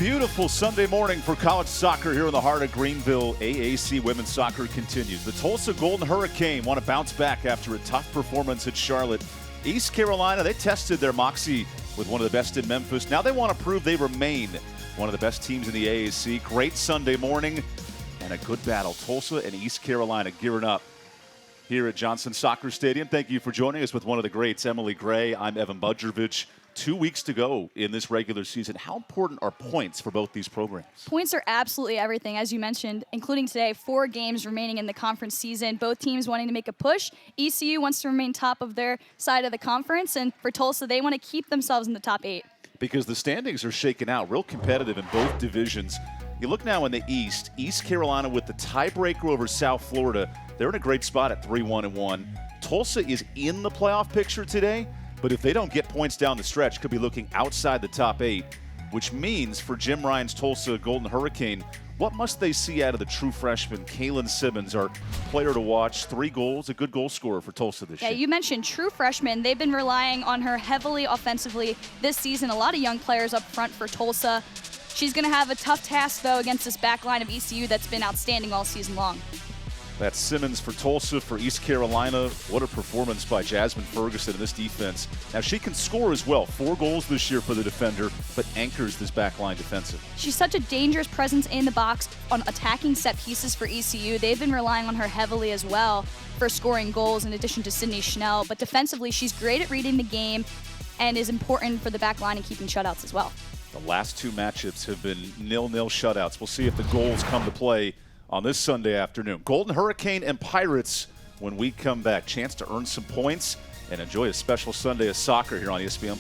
beautiful Sunday morning for college soccer here in the heart of Greenville. AAC women's soccer continues. The Tulsa Golden Hurricane want to bounce back after a tough performance at Charlotte. East Carolina, they tested their moxie with one of the best in Memphis. Now they want to prove they remain one of the best teams in the AAC. Great Sunday morning and a good battle. Tulsa and East Carolina gearing up here at Johnson Soccer Stadium. Thank you for joining us with one of the greats, Emily Gray. I'm EvanBudrovich. 2 weeks to go in this regular season. How important are points for both these programs? Points are absolutely everything, as you mentioned, including today, 4 games remaining in the conference season. Both teams wanting to make a push. ECU wants to remain top of their side of the conference, and for Tulsa, they want to keep themselves in the top 8. Because the standings are shaken out, real competitive in both divisions. You look now in the East, East Carolina with the tiebreaker over South Florida. They're in a great spot at 3-1-1. Tulsa is in the playoff picture today, but if they don't get points down the stretch, could be looking outside the top 8, which means for Jim Ryan's Tulsa Golden Hurricane, what must they see out of the true freshman, Kaylin Simmons, our player to watch? 3 goals, a good goal scorer for Tulsa this year. Yeah, you mentioned true freshman. They've been relying on her heavily offensively this season. A lot of young players up front for Tulsa. She's going to have a tough task, though, against this back line of ECU that's been outstanding all season long. That's Simmons for Tulsa. For East Carolina, what a performance by Jasmine Ferguson in this defense. Now, she can score as well. 4 goals this year for the defender, but anchors this back line defensive. She's such a dangerous presence in the box on attacking set pieces for ECU. They've been relying on her heavily as well for scoring goals in addition to Sydney Schnell. But defensively, she's great at reading the game and is important for the back line and keeping shutouts as well. The last 2 matchups have been 0-0 shutouts. We'll see if the goals come to play on this Sunday afternoon. Golden Hurricane and Pirates when we come back. Chance to earn some points and enjoy a special Sunday of soccer here on ESPN+.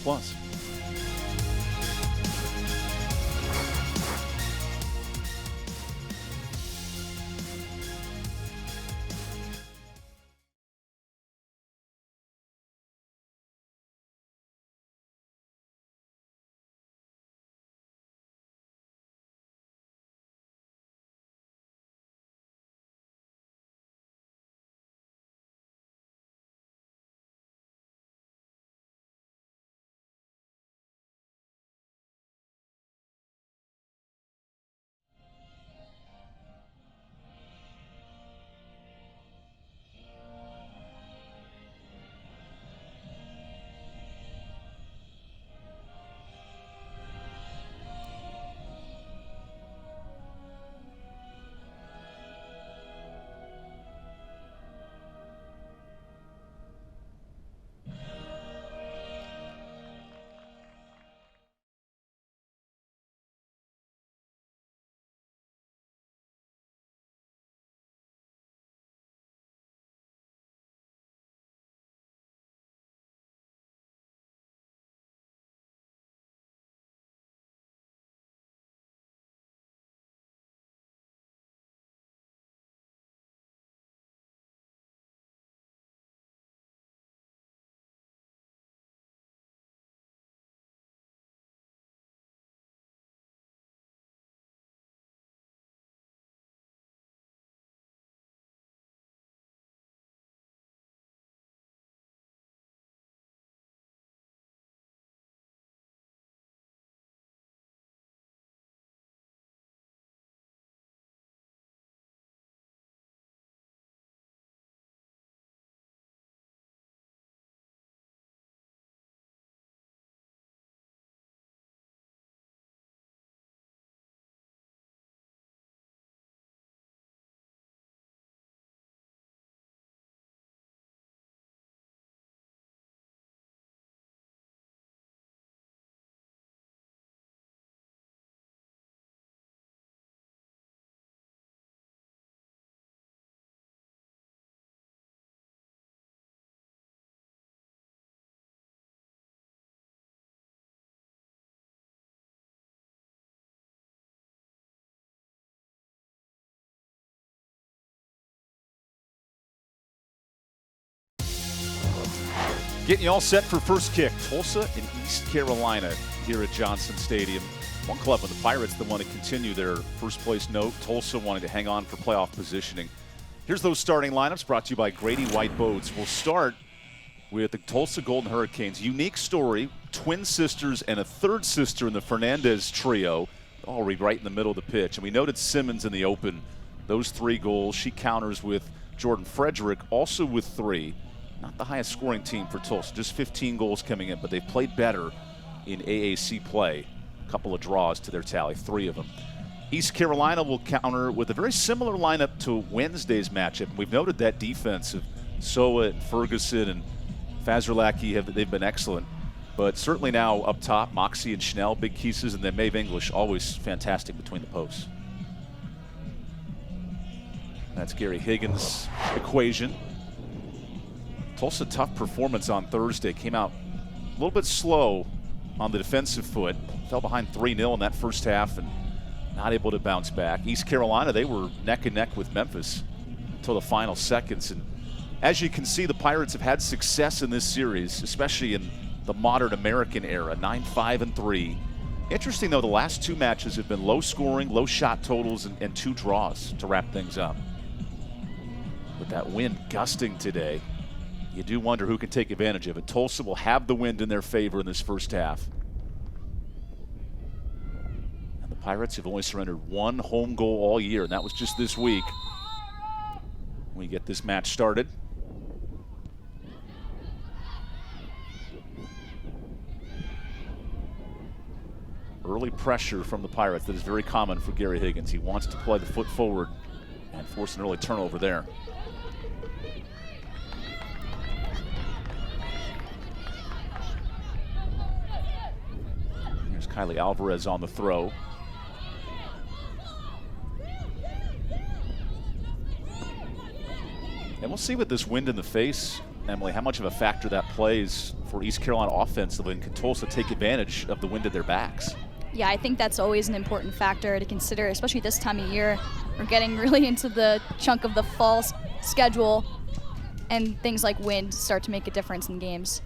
Getting you all set for first kick. Tulsa and East Carolina here at Johnson Stadium. One club with the Pirates that want to continue their first place note. Tulsa wanting to hang on for playoff positioning. Here's those starting lineups brought to you by Grady White Boats. We'll start with the Tulsa Golden Hurricanes. Unique story, twin sisters and a third sister in the Fernandez trio. all right in the middle of the pitch. And we noted Simmons in the open, those 3 goals. She counters with Jordan Frederick, also with 3. Not the highest scoring team for Tulsa, just 15 goals coming in, but they've played better in AAC play. A couple of draws to their tally, 3 of them. East Carolina will counter with a very similar lineup to Wednesday's matchup. We've noted that defense of Soa and Ferguson and Fazerlaki, they've been excellent. But certainly now up top, Moxie and Schnell, big pieces, and then Maeve English, always fantastic between the posts. That's Gary Higgins' equation. Tulsa, tough performance on Thursday. Came out a little bit slow on the defensive foot. Fell behind 3-0 in that first half and not able to bounce back. East Carolina, they were neck and neck with Memphis until the final seconds. And as you can see, the Pirates have had success in this series, especially in the modern American era, 9-5-3. Interesting, though, the last 2 matches have been low scoring, low shot totals, and 2 draws to wrap things up. With that wind gusting today, you do wonder who can take advantage of it. Tulsa will have the wind in their favor in this first half. And the Pirates have only surrendered 1 home goal all year, and that was just this week. We get this match started. Early pressure from the Pirates that is very common for Gary Higgins. He wants to play the foot forward and force an early turnover there. Here's Kylie Alvarez on the throw. And we'll see with this wind in the face, Emily, how much of a factor that plays for East Carolina offensively, and can Tulsa take advantage of the wind at their backs? Yeah, I think that's always an important factor to consider, especially this time of year. We're getting really into the chunk of the fall schedule, and things like wind start to make a difference in games.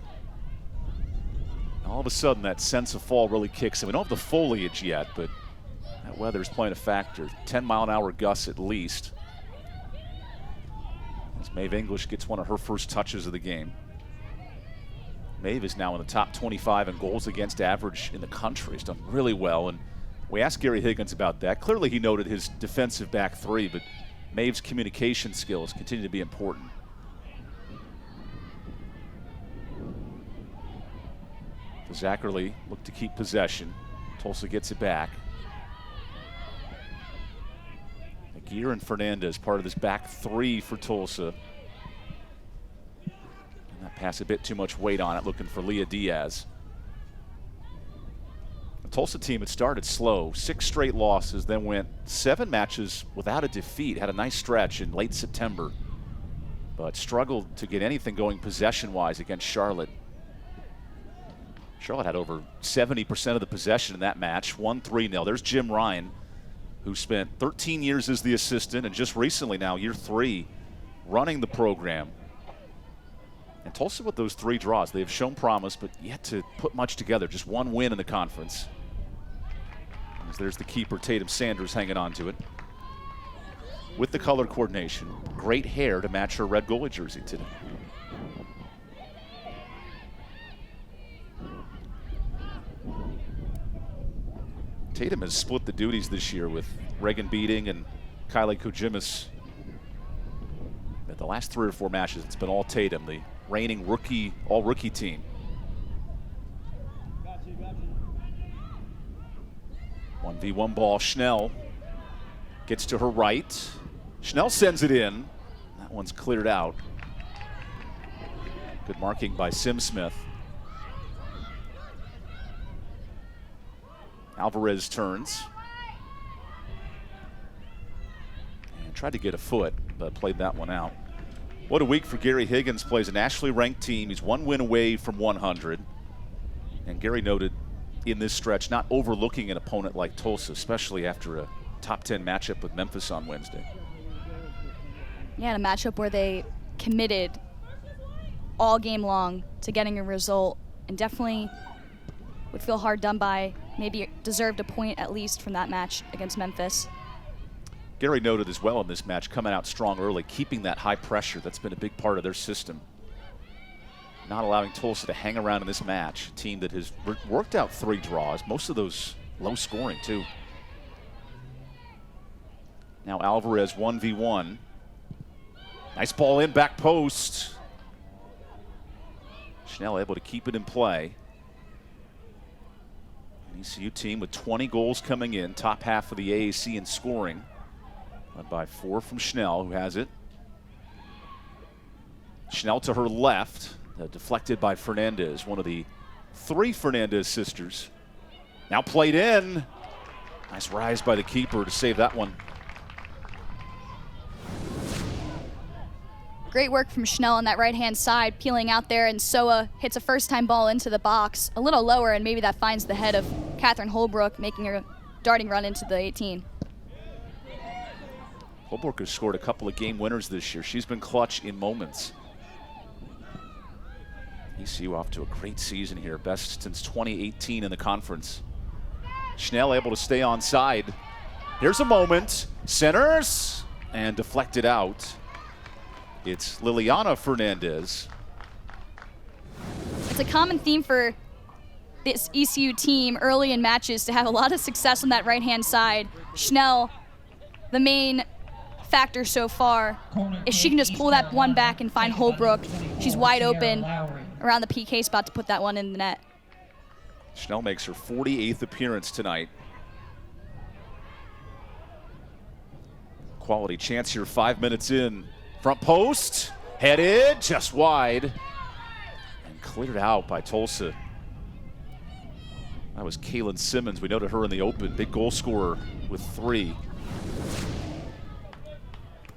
All of a sudden, that sense of fall really kicks in. We don't have the foliage yet, but that weather's playing a factor. 10-mile-an-hour gusts at least. As Maeve English gets one of her first touches of the game. Maeve is now in the top 25 in goals against average in the country. He's done really well, and we asked Gary Higgins about that. Clearly he noted his defensive back 3, but Maeve's communication skills continue to be important. Zachary looked to keep possession. Tulsa gets it back. Aguirre and Fernandez, part of this back 3 for Tulsa. That pass a bit too much weight on it, looking for Leah Diaz. The Tulsa team had started slow, 6 straight losses, then went 7 matches without a defeat, had a nice stretch in late September, but struggled to get anything going possession-wise against Charlotte. Charlotte had over 70% of the possession in that match, won 3-0. There's Jim Ryan, who spent 13 years as the assistant and just recently now, year 3, running the program. And Tulsa with those 3 draws, they have shown promise, but yet to put much together. Just 1 win in the conference. As there's the keeper, Tatum Sanders, hanging on to it. With the color coordination. Great hair to match her red goalie jersey today. Tatum has split the duties this year with Reagan Beating and Kylie Kojimis. At the last 3 or 4 matches, it's been all Tatum, the reigning rookie, all-rookie team. 1v1 ball, Schnell gets to her right. Schnell sends it in. That one's cleared out. Good marking by Sim Smith. Alvarez turns. And tried to get a foot, but played that one out. What a week for Gary Higgins. Plays a nationally ranked team. He's 1 win away from 100. And Gary noted in this stretch not overlooking an opponent like Tulsa, especially after a top 10 matchup with Memphis on Wednesday. Yeah, in a matchup where they committed all game long to getting a result, and definitely would feel hard done by, maybe deserved a point at least from that match against Memphis. Gary noted as well in this match, coming out strong early, keeping that high pressure. That's been a big part of their system. Not allowing Tulsa to hang around in this match. A team that has worked out 3 draws, most of those low scoring too. Now Alvarez 1v1. Nice ball in, back post. Schnell able to keep it in play. An ECU team with 20 goals coming in, top half of the AAC in scoring. Led by 4 from Schnell, who has it. Schnell to her left, deflected by Fernandez, one of the 3 Fernandez sisters. Now played in. Nice rise by the keeper to save that one. Great work from Schnell on that right-hand side, peeling out there, and Soa hits a first-time ball into the box, a little lower, and maybe that finds the head of Catherine Holbrook, making her darting run into the 18. Holbrook has scored a couple of game winners this year. She's been clutch in moments. ECU off to a great season here, best since 2018 in the conference. Schnell able to stay onside. Here's a moment, centers, and deflected out. It's Liliana Fernandez. It's a common theme for this ECU team early in matches to have a lot of success on that right-hand side. Schnell, the main factor so far, if she can just pull that one back and find Holbrook, she's wide open around the PK spot to put that one in the net. Schnell makes her 48th appearance tonight. Quality chance here, 5 minutes in. Front post, headed, just wide, and cleared out by Tulsa. That was Kaylin Simmons. We noted her in the open. Big goal scorer with 3.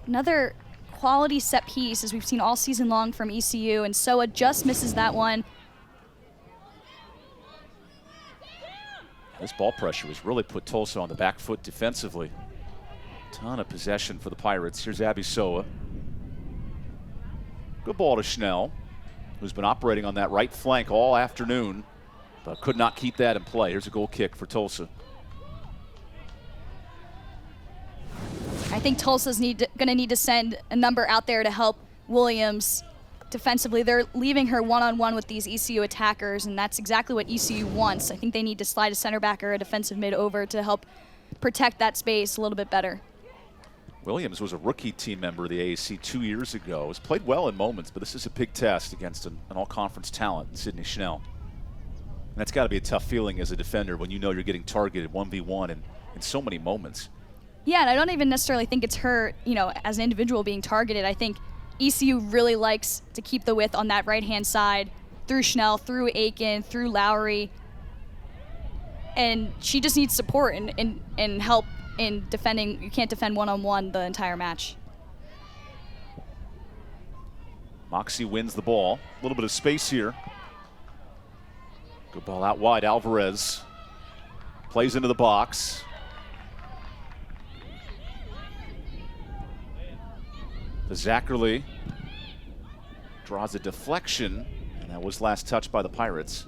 Another quality set piece, as we've seen all season long from ECU, and Soa just misses that one. This ball pressure has really put Tulsa on the back foot defensively. Ton of possession for the Pirates. Here's Abby Soa. Good ball to Schnell, who's been operating on that right flank all afternoon, but could not keep that in play. Here's a goal kick for Tulsa. I think Tulsa's going to need to send a number out there to help Williams defensively. They're leaving her one-on-one with these ECU attackers, and that's exactly what ECU wants. I think they need to slide a center back or a defensive mid over to help protect that space a little bit better. Williams was a rookie team member of the AAC 2 years ago. Has played well in moments, but this is a big test against an all-conference talent, Sydney Schnell. And that's got to be a tough feeling as a defender when you know you're getting targeted 1v1 in so many moments. Yeah, and I don't even necessarily think it's her, as an individual being targeted. I think ECU really likes to keep the width on that right-hand side through Schnell, through Aiken, through Lowry. And she just needs support and help in defending. You can't defend one-on-one the entire match. Moxie wins the ball. A little bit of space here. Good ball out wide. Alvarez plays into the box. The Zackerly draws a deflection, and that was last touched by the Pirates.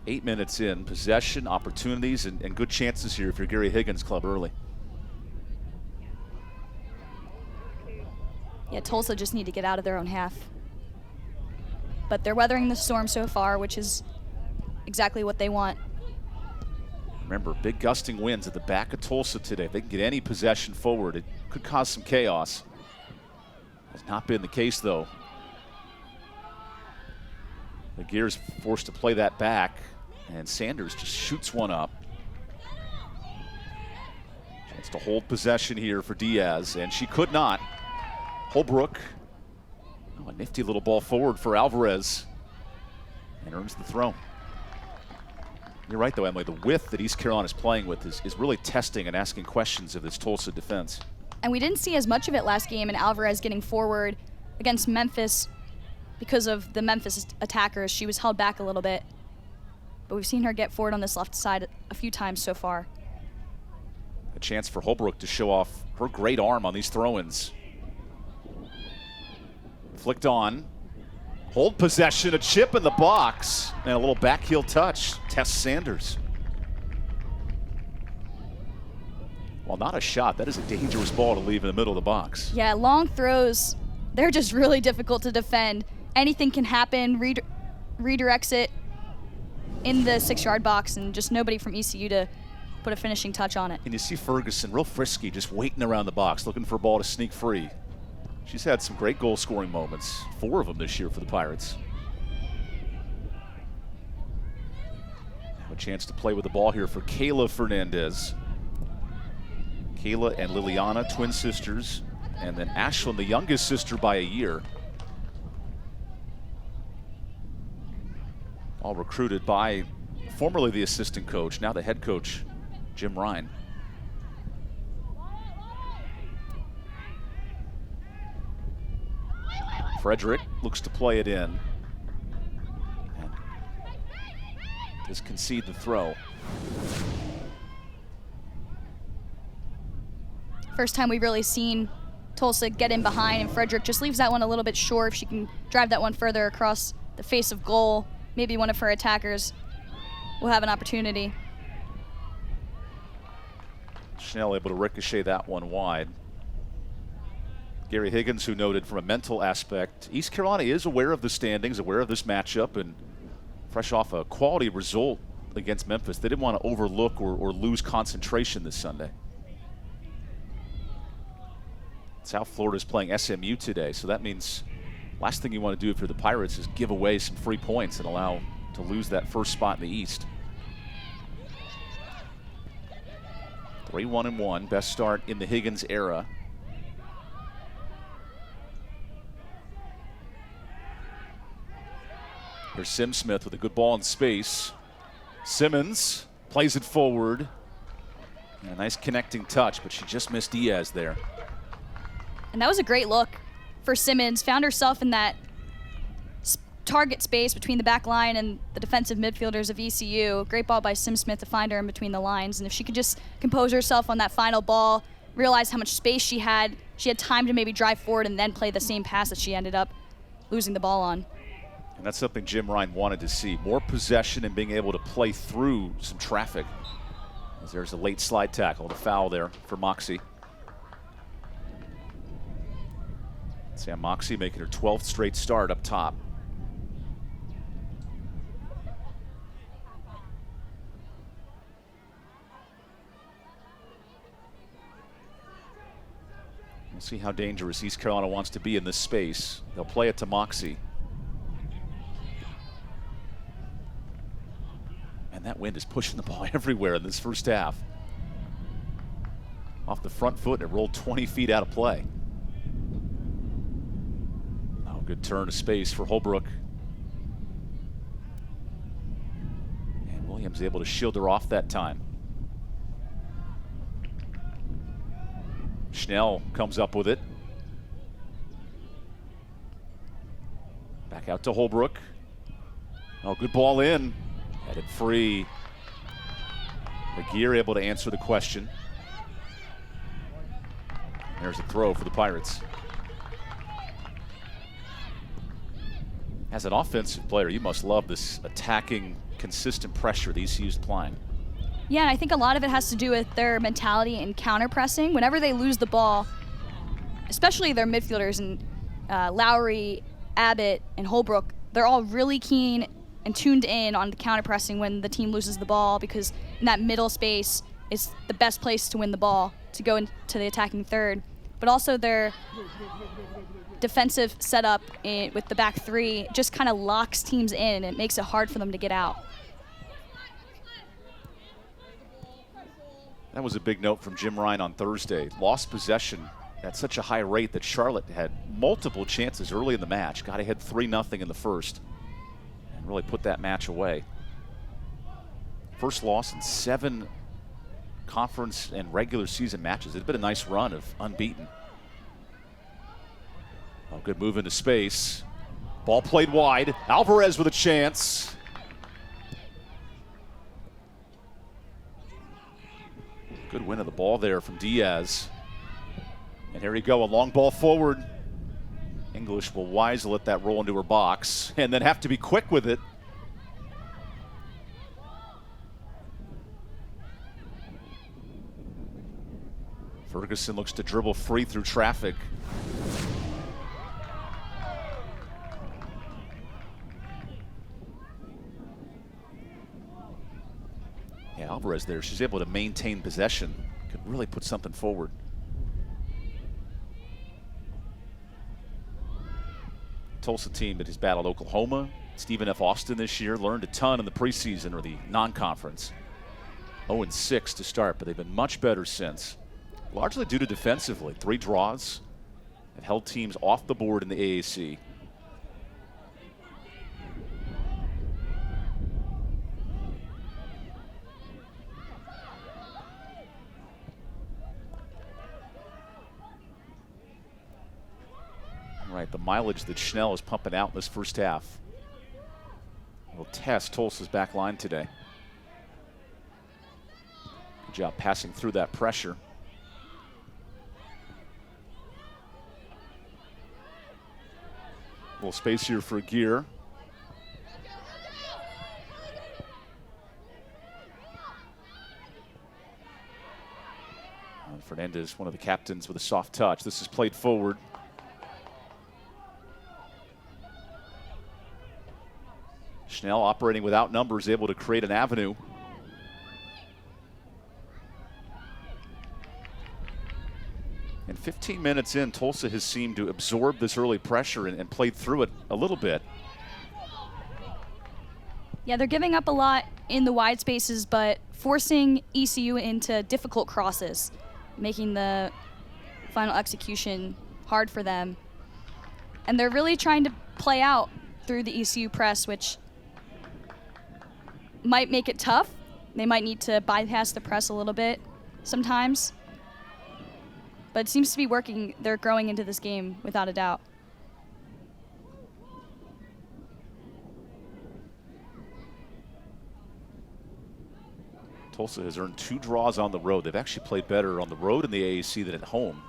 8 minutes in, possession, opportunities, and good chances here if you're Gary Higgins' club early. Yeah, Tulsa just need to get out of their own half. But they're weathering the storm so far, which is exactly what they want. Remember, big gusting winds at the back of Tulsa today. If they can get any possession forward, it could cause some chaos. Has not been the case, though. The Gears forced to play that back, and Sanders just shoots one up. Chance to hold possession here for Diaz, and she could not. Holbrook, a nifty little ball forward for Alvarez, and earns the throw. You're right, though, Emily. The width that East Carolina is playing with is really testing and asking questions of this Tulsa defense. And we didn't see as much of it last game, and Alvarez getting forward against Memphis because of the Memphis attackers. She was held back a little bit. But we've seen her get forward on this left side a few times so far. A chance for Holbrook to show off her great arm on these throw-ins. Flicked on. Hold possession, a chip in the box, and a little back heel touch. Tess Sanders. Well, not a shot. That is a dangerous ball to leave in the middle of the box. Yeah, long throws, they're just really difficult to defend. Anything can happen, redirects it in the 6-yard box, and just nobody from ECU to put a finishing touch on it. And you see Ferguson real frisky, just waiting around the box, looking for a ball to sneak free. She's had some great goal-scoring moments, 4 of them this year for the Pirates. Have a chance to play with the ball here for Kayla Fernandez. Kayla and Liliana, twin sisters, and then Ashlyn, the youngest sister by a year. All recruited by formerly the assistant coach, now the head coach, Jim Ryan. Frederick looks to play it in. And does concede the throw. First time we've really seen Tulsa get in behind, and Frederick just leaves that one a little bit short. If she can drive that one further across the face of goal, maybe one of her attackers will have an opportunity. Schnell able to ricochet that one wide. Gary Higgins, who noted from a mental aspect, East Carolina is aware of the standings, aware of this matchup, and fresh off a quality result against Memphis, they didn't want to overlook or lose concentration this Sunday. South Florida is playing SMU today, so that means last thing you want to do if you're the Pirates is give away some free points and allow to lose that first spot in the East. 3-1-1, best start in the Higgins era. Here's Sim Smith with a good ball in space. Simmons plays it forward. And a nice connecting touch, but she just missed Diaz there. And that was a great look for Simmons. Found herself in that target space between the back line and the defensive midfielders of ECU. Great ball by Sim Smith to find her in between the lines. And if she could just compose herself on that final ball, realize how much space she had time to maybe drive forward and then play the same pass that she ended up losing the ball on. And that's something Jim Ryan wanted to see. More possession and being able to play through some traffic. As there's a late slide tackle, the foul there for Moxie. Sam Moxie making her 12th straight start up top. We'll see how dangerous East Carolina wants to be in this space. They'll play it to Moxie. And that wind is pushing the ball everywhere in this first half. Off the front foot, and it rolled 20 feet out of play. Oh, good turn of space for Holbrook. And Williams able to shield her off that time. Schnell comes up with it. Back out to Holbrook. Oh, good ball in. Headed free. McGear able to answer the question. There's a throw for the Pirates. As an offensive player, you must love this attacking, consistent pressure that ECU's applying. Yeah, and I think a lot of it has to do with their mentality in counter-pressing. Whenever they lose the ball, especially their midfielders, and Lowry, Abbott, and Holbrook, they're all really keen and tuned in on the counter-pressing when the team loses the ball, because in that middle space is the best place to win the ball, to go into the attacking third. But also their defensive setup with the back three just kind of locks teams in, and it makes it hard for them to get out. That was a big note from Jim Ryan on Thursday. Lost possession at such a high rate that Charlotte had multiple chances early in the match. Got ahead 3-0 in the first and really put that match away. First loss in 7 conference and regular season matches. It's been a nice run of unbeaten. Oh, good move into space. Ball played wide. Alvarez with a chance. Good win of the ball there from Diaz. And here you go, a long ball forward. English will wisely let that roll into her box and then have to be quick with it. Ferguson looks to dribble free through traffic. Yeah, Alvarez there. She's able to maintain possession. Could really put something forward. Tulsa team that has battled Oklahoma, Stephen F. Austin this year, learned a ton in the preseason or the non-conference. 0-6 to start, but they've been much better since. Largely due to defensively. 3 draws have held teams off the board in the AAC. All right, the mileage that Schnell is pumping out in this first half will test Tulsa's back line today. Good job passing through that pressure. A little space here for Gear. Fernandez, one of the captains, with a soft touch. This is played forward. Schnell operating without numbers, able to create an avenue. And 15 minutes in, Tulsa has seemed to absorb this early pressure and played through it a little bit. Yeah, they're giving up a lot in the wide spaces, but forcing ECU into difficult crosses, making the final execution hard for them. And they're really trying to play out through the ECU press, which might make it tough. They might need to bypass the press a little bit sometimes. But it seems to be working. They're growing into this game without a doubt. Tulsa has earned 2 draws on the road. They've actually played better on the road in the AAC than at home.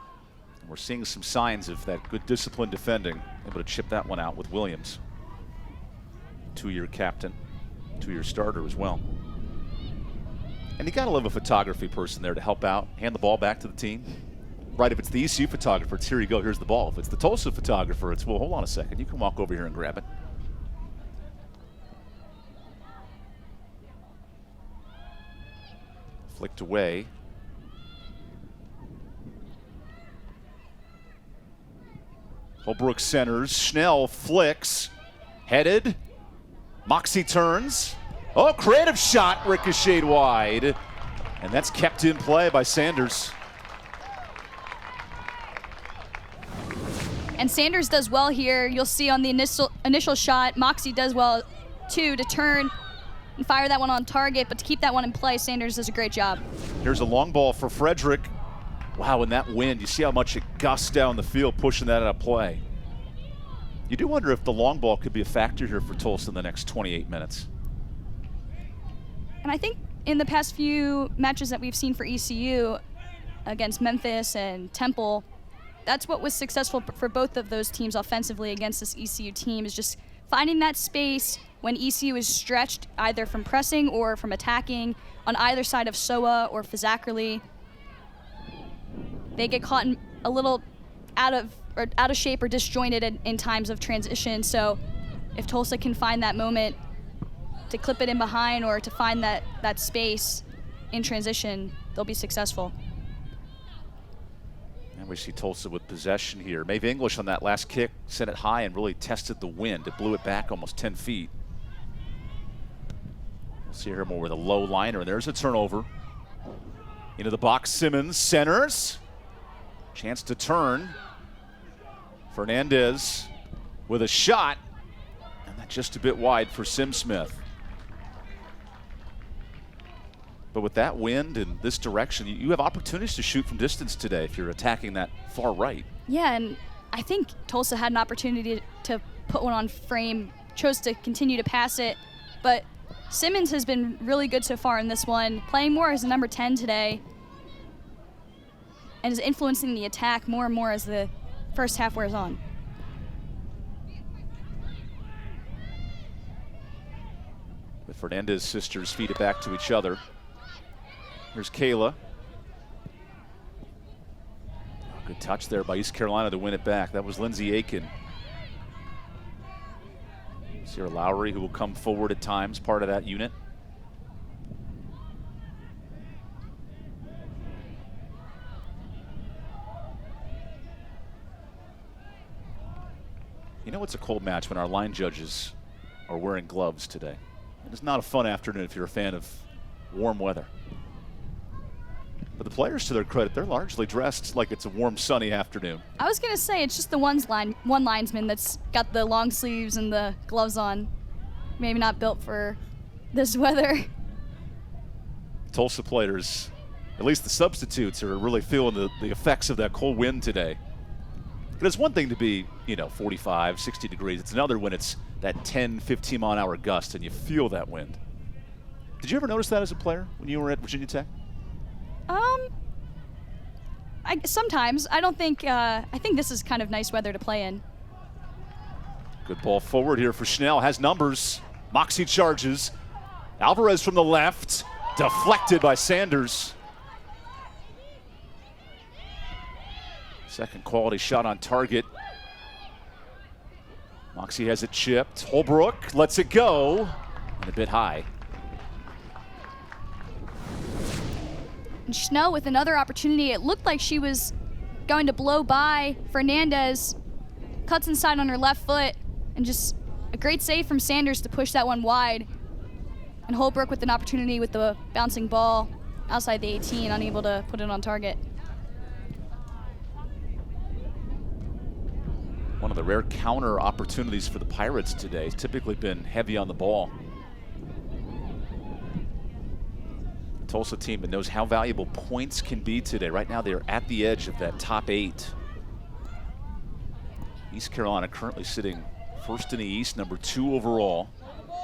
And we're seeing some signs of that good disciplined defending. Able to chip that one out with Williams. 2-year captain, 2-year starter as well. And you gotta love a photography person there to help out, hand the ball back to the team. Right, if it's the ECU photographer, it's here you go, here's the ball. If it's the Tulsa photographer, it's, well, hold on a second, you can walk over here and grab it. Flicked away. Holbrook centers, Schnell flicks, headed, Moxie turns. Oh, creative shot, ricocheted wide. And that's kept in play by Sanders. And Sanders does well here. You'll see on the initial shot, Moxie does well too to turn and fire that one on target, but to keep that one in play, Sanders does a great job. Here's a long ball for Frederick. Wow, in that wind, you see how much it gusts down the field, pushing that out of play. You do wonder if the long ball could be a factor here for Tulsa in the next 28 minutes. And I think in the past few matches that we've seen for ECU against Memphis and Temple, that's what was successful for both of those teams offensively against this ECU team, is just finding that space when ECU is stretched either from pressing or from attacking on either side of Soa or Fazakerly. They get caught in a little out of shape or disjointed in times of transition. So if Tulsa can find that moment to clip it in behind or to find that space in transition, they'll be successful. And we see Tulsa with possession here. Maeve English on that last kick sent it high and really tested the wind. It blew it back almost 10 feet. We'll see her more with a low liner, and there's a turnover. Into the box, Simmons centers. Chance to turn. Fernandez with a shot, and that's just a bit wide for Sim Smith. But with that wind and this direction, you have opportunities to shoot from distance today if you're attacking that far right. Yeah, and I think Tulsa had an opportunity to put one on frame, chose to continue to pass it, but Simmons has been really good so far in this one, playing more as a number 10 today, and is influencing the attack more and more as the first half wears on. The Fernandez sisters feed it back to each other. Here's Kayla. Good touch there by East Carolina to win it back. That was Lindsay Aiken. Sierra Lowry, who will come forward at times, part of that unit. You know it's a cold match when our line judges are wearing gloves today. It's not a fun afternoon if you're a fan of warm weather. But the players, to their credit, they're largely dressed like it's a warm, sunny afternoon. I was going to say, it's just the one linesman that's got the long sleeves and the gloves on. Maybe not built for this weather. Tulsa players, at least the substitutes, are really feeling the effects of that cold wind today. But it's one thing to be, 45, 60 degrees. It's another when it's that 10, 15 mile an hour gust and you feel that wind. Did you ever notice that as a player when you were at Virginia Tech? Sometimes. I don't think, I think this is kind of nice weather to play in. Good ball forward here for Schnell, has numbers. Moxie charges. Alvarez from the left, deflected by Sanders. Second quality shot on target. Moxie has it chipped. Holbrook lets it go, and a bit high. And Schnell with another opportunity. It looked like she was going to blow by Fernandez. Cuts inside on her left foot, and just a great save from Sanders to push that one wide. And Holbrook with an opportunity with the bouncing ball outside the 18, unable to put it on target. One of the rare counter opportunities for the Pirates today. It's typically been heavy on the ball. The Tulsa team that knows how valuable points can be today. Right now they're at the edge of that top 8. East Carolina currently sitting first in the East, number 2 overall.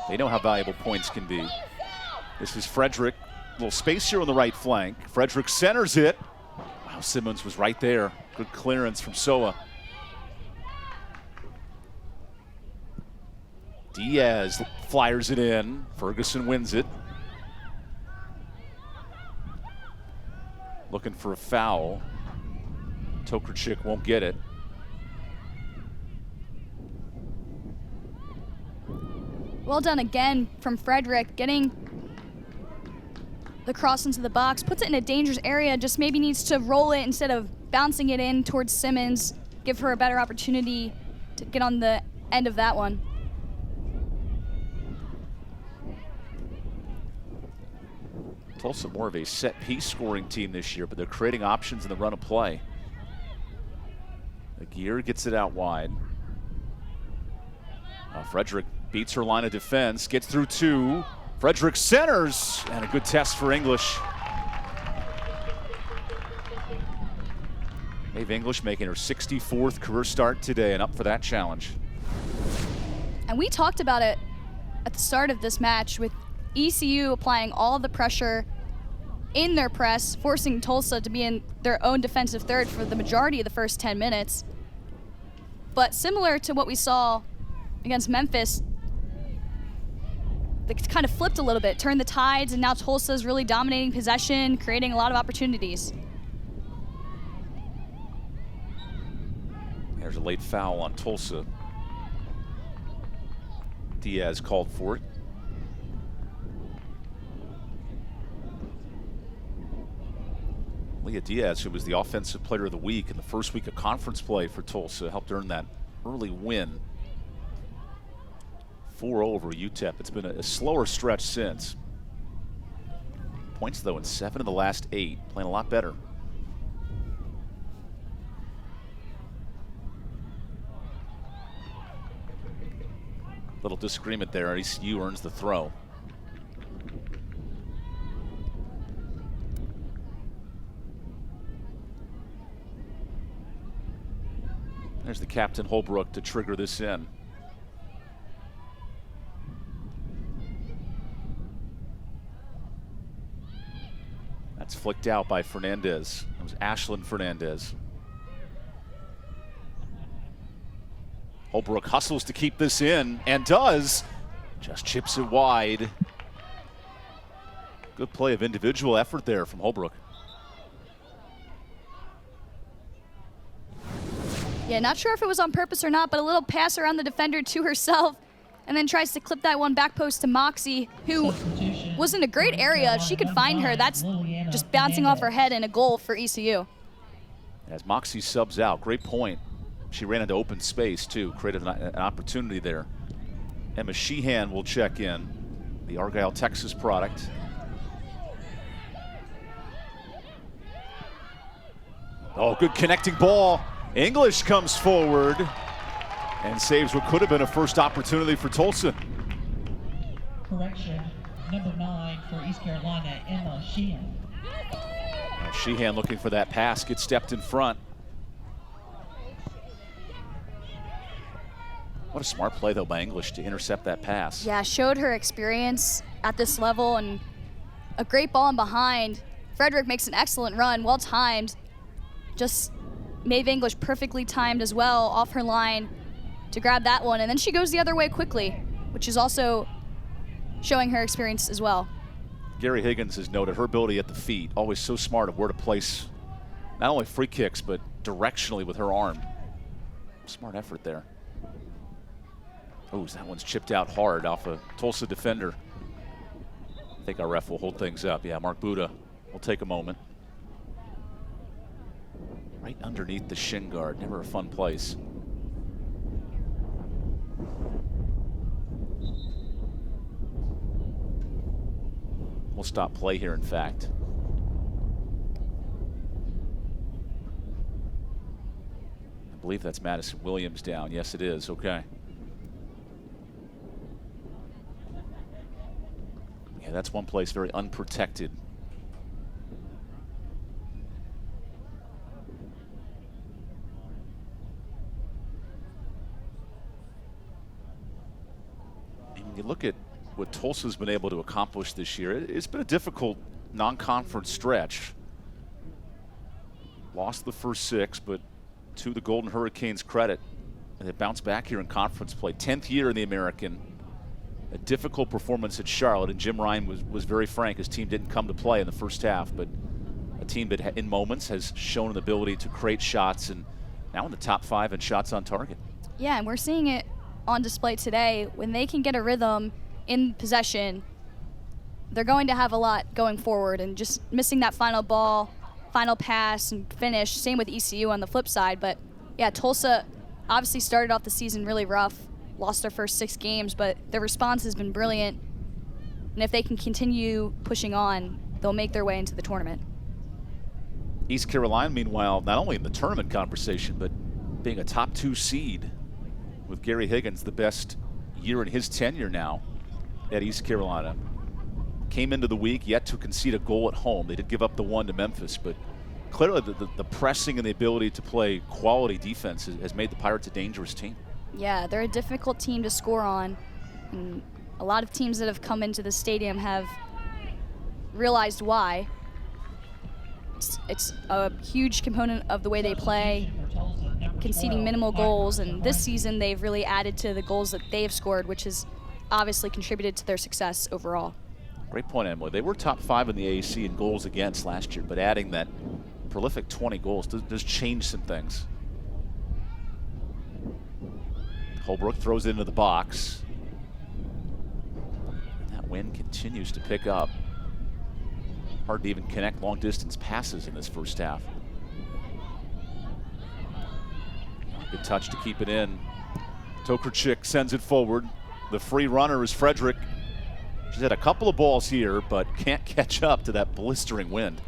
They know how valuable points can be. This is Frederick. A little space here on the right flank. Frederick centers it. Wow, Simmons was right there. Good clearance from Soa. Diaz flyers it in. Ferguson wins it. Looking for a foul. Tokarczyk won't get it. Well done again from Frederick, getting the cross into the box, puts it in a dangerous area, just maybe needs to roll it instead of bouncing it in towards Simmons, give her a better opportunity to get on the end of that one. Tulsa more of a set-piece scoring team this year, but they're creating options in the run of play. Aguirre gets it out wide. Frederick beats her line of defense, gets through 2. Frederick centers, and a good test for English. Maeve English making her 64th career start today and up for that challenge. And we talked about it at the start of this match with ECU applying all the pressure in their press, forcing Tulsa to be in their own defensive third for the majority of the first 10 minutes. But similar to what we saw against Memphis, they kind of flipped a little bit, turned the tides, and now Tulsa's really dominating possession, creating a lot of opportunities. There's a late foul on Tulsa. Diaz called for it. Leah Diaz, who was the Offensive Player of the Week in the first week of conference play for Tulsa, helped earn that early win. 4-0 over UTEP. It's been a slower stretch since. Points, though, in 7 of the last 8. Playing a lot better. Little disagreement there. ECU earns the throw. There's the captain, Holbrook, to trigger this in. That's flicked out by Fernandez. It was Ashlyn Fernandez. Holbrook hustles to keep this in, and does. Just chips it wide. Good play of individual effort there from Holbrook. Yeah, not sure if it was on purpose or not, but a little pass around the defender to herself, and then tries to clip that one back post to Moxie, who was in a great area. If she could find her, that's just bouncing off her head and a goal for ECU. As Moxie subs out, great point She ran into open space, too, created an opportunity there. Emma Sheehan will check in, the Argyle, Texas product. Oh, good connecting ball. English comes forward and saves what could have been a first opportunity for Tulsa. Correction, number 9 for East Carolina, Emma Sheehan. Sheehan looking for that pass, gets stepped in front. What a smart play, though, by English to intercept that pass. Yeah, showed her experience at this level and a great ball in behind. Frederick makes an excellent run, well timed. Just Maeve English perfectly timed as well off her line to grab that one. And then she goes the other way quickly, which is also showing her experience as well. Gary Higgins has noted her ability at the feet, always so smart of where to place not only free kicks, but directionally with her arm. Smart effort there. Oh, that one's chipped out hard off a Tulsa defender. I think our ref will hold things up. Yeah, Mark Buda will take a moment. Right underneath the shin guard, never a fun place. We'll stop play here, in fact. I believe that's Madison Williams down. Yes, it is. Okay. Yeah, that's one place very unprotected. And when you look at what Tulsa's been able to accomplish this year, it's been a difficult non-conference stretch. Lost the first 6, but to the Golden Hurricanes' credit, they bounced back here in conference play. 10th year in the American. A difficult performance at Charlotte, and Jim Ryan was very frank. His team didn't come to play in the first half, but a team that in moments has shown an ability to create shots, and now in the top 5 in shots on target. Yeah, and we're seeing it on display today. When they can get a rhythm in possession, they're going to have a lot going forward, and just missing that final ball, final pass, and finish. Same with ECU on the flip side. But yeah, Tulsa obviously started off the season really rough, lost their first 6 games, but their response has been brilliant. And if they can continue pushing on, they'll make their way into the tournament. East Carolina, meanwhile, not only in the tournament conversation, but being a top 2 seed with Gary Higgins, the best year in his tenure now at East Carolina. Came into the week yet to concede a goal at home. They did give up the 1 to Memphis, but clearly the pressing and the ability to play quality defense has made the Pirates a dangerous team. Yeah, they're a difficult team to score on. And a lot of teams that have come into the stadium have realized why. It's a huge component of the way they play, conceding minimal goals, and this season they've really added to the goals that they've scored, which has obviously contributed to their success overall. Great point, Emily. They were top 5 in the AAC in goals against last year, but adding that prolific 20 goals does change some things. Holbrook throws it into the box. And that wind continues to pick up. Hard to even connect long distance passes in this first half. Good touch to keep it in. Tokarczyk sends it forward. The free runner is Frederick. She's had a couple of balls here, but can't catch up to that blistering wind.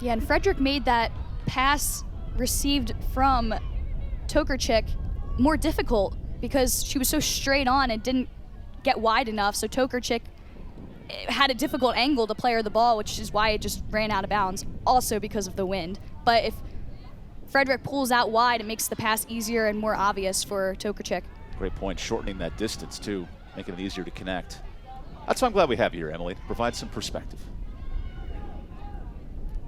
Yeah, and Frederick made that pass received from Tokarczyk more difficult because she was so straight on and didn't get wide enough. So Tokarczyk had a difficult angle to play her the ball, which is why it just ran out of bounds, also because of the wind. But if Frederick pulls out wide, it makes the pass easier and more obvious for Tokarczyk. Great point, shortening that distance too, making it easier to connect. That's why I'm glad we have you here, Emily, to provide some perspective.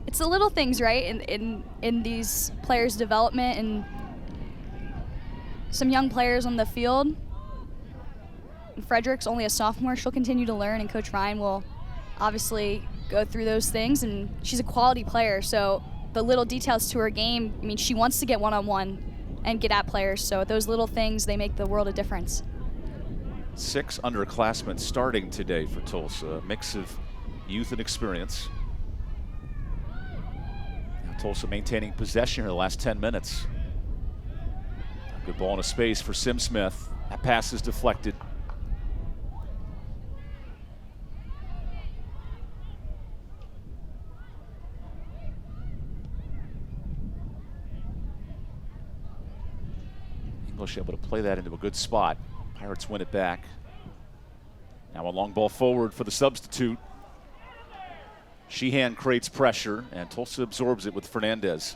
It's the little things, right, in these players' development and some young players on the field. And Frederick's only a sophomore. She'll continue to learn, and Coach Ryan will obviously go through those things. And she's a quality player, so the little details to her game, I mean, she wants to get one-on-one and get at players. So those little things, they make the world a difference. 6 underclassmen starting today for Tulsa, a mix of youth and experience. Now Tulsa maintaining possession here the last 10 minutes. Good ball in a space for Sim Smith. That pass is deflected. English able to play that into a good spot. Pirates win it back. Now a long ball forward for the substitute. Sheehan creates pressure, and Tulsa absorbs it with Fernandez.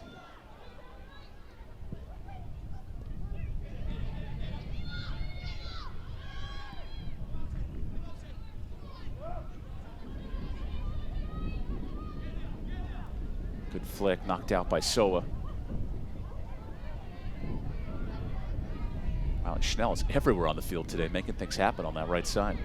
Good flick, knocked out by Soa. Wow, and Schnell is everywhere on the field today, making things happen on that right side.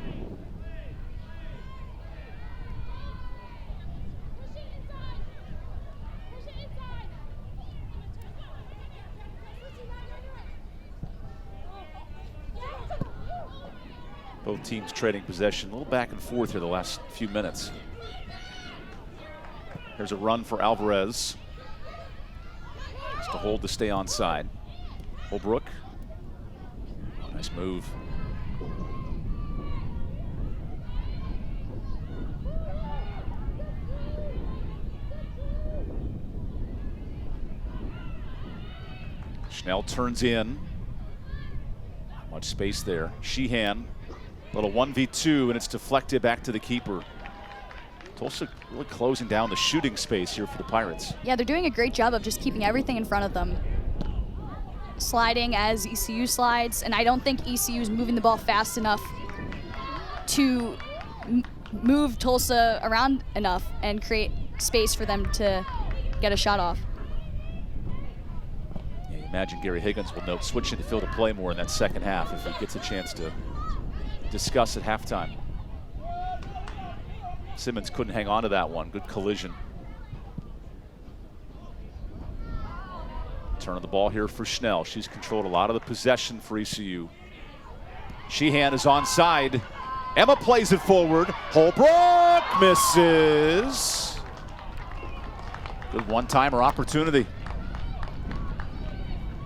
Both teams trading possession, a little back and forth here the last few minutes. Here's a run for Alvarez. Just to hold to stay onside. Holbrook. Oh, nice move. Schnell turns in. Not much space there. Sheehan. Little 1v2, and it's deflected back to the keeper. Tulsa really closing down the shooting space here for the Pirates. Yeah, they're doing a great job of just keeping everything in front of them. Sliding as ECU slides, and I don't think ECU is moving the ball fast enough to move Tulsa around enough and create space for them to get a shot off. Yeah, you imagine Gary Higgins will note switching to field of play more in that second half if he gets a chance to discuss at halftime. Simmons couldn't hang on to that one. Good collision. Turn of the ball here for Schnell. She's controlled a lot of the possession for ECU. Sheehan is onside. Emma plays it forward. Holbrook misses. Good one-timer opportunity.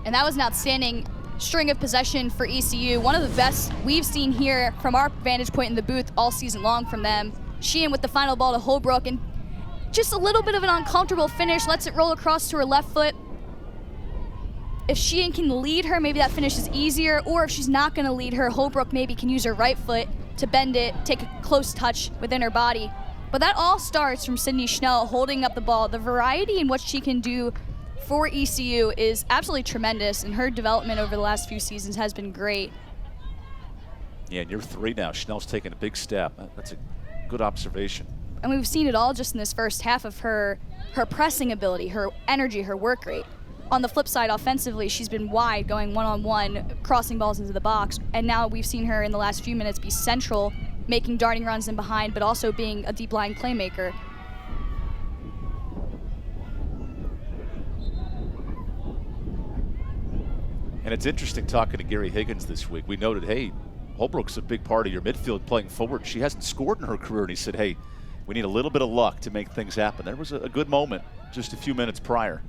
And that was an outstanding string of possession for ECU. One of the best we've seen here from our vantage point in the booth all season long from them. Sheehan with the final ball to Holbrook, and just a little bit of an uncomfortable finish, lets it roll across to her left foot. If Sheehan can lead her, maybe that finish is easier, or if she's not gonna lead her, Holbrook maybe can use her right foot to bend it, take a close touch within her body. But that all starts from Sydney Schnell holding up the ball. The variety in what she can do for ECU is absolutely tremendous, and her development over the last few seasons has been great. Yeah, in year 3 now, Schnell's taken a big step. That's a good observation. And we've seen it all just in this first half of her pressing ability, her energy, her work rate. On the flip side, offensively, she's been wide, going one-on-one, crossing balls into the box, and now we've seen her in the last few minutes be central, making darting runs in behind, but also being a deep line playmaker. And it's interesting talking to Gary Higgins this week. We noted, hey, Holbrook's a big part of your midfield playing forward. She hasn't scored in her career, and he said, hey, we need a little bit of luck to make things happen. There was a good moment just a few minutes prior.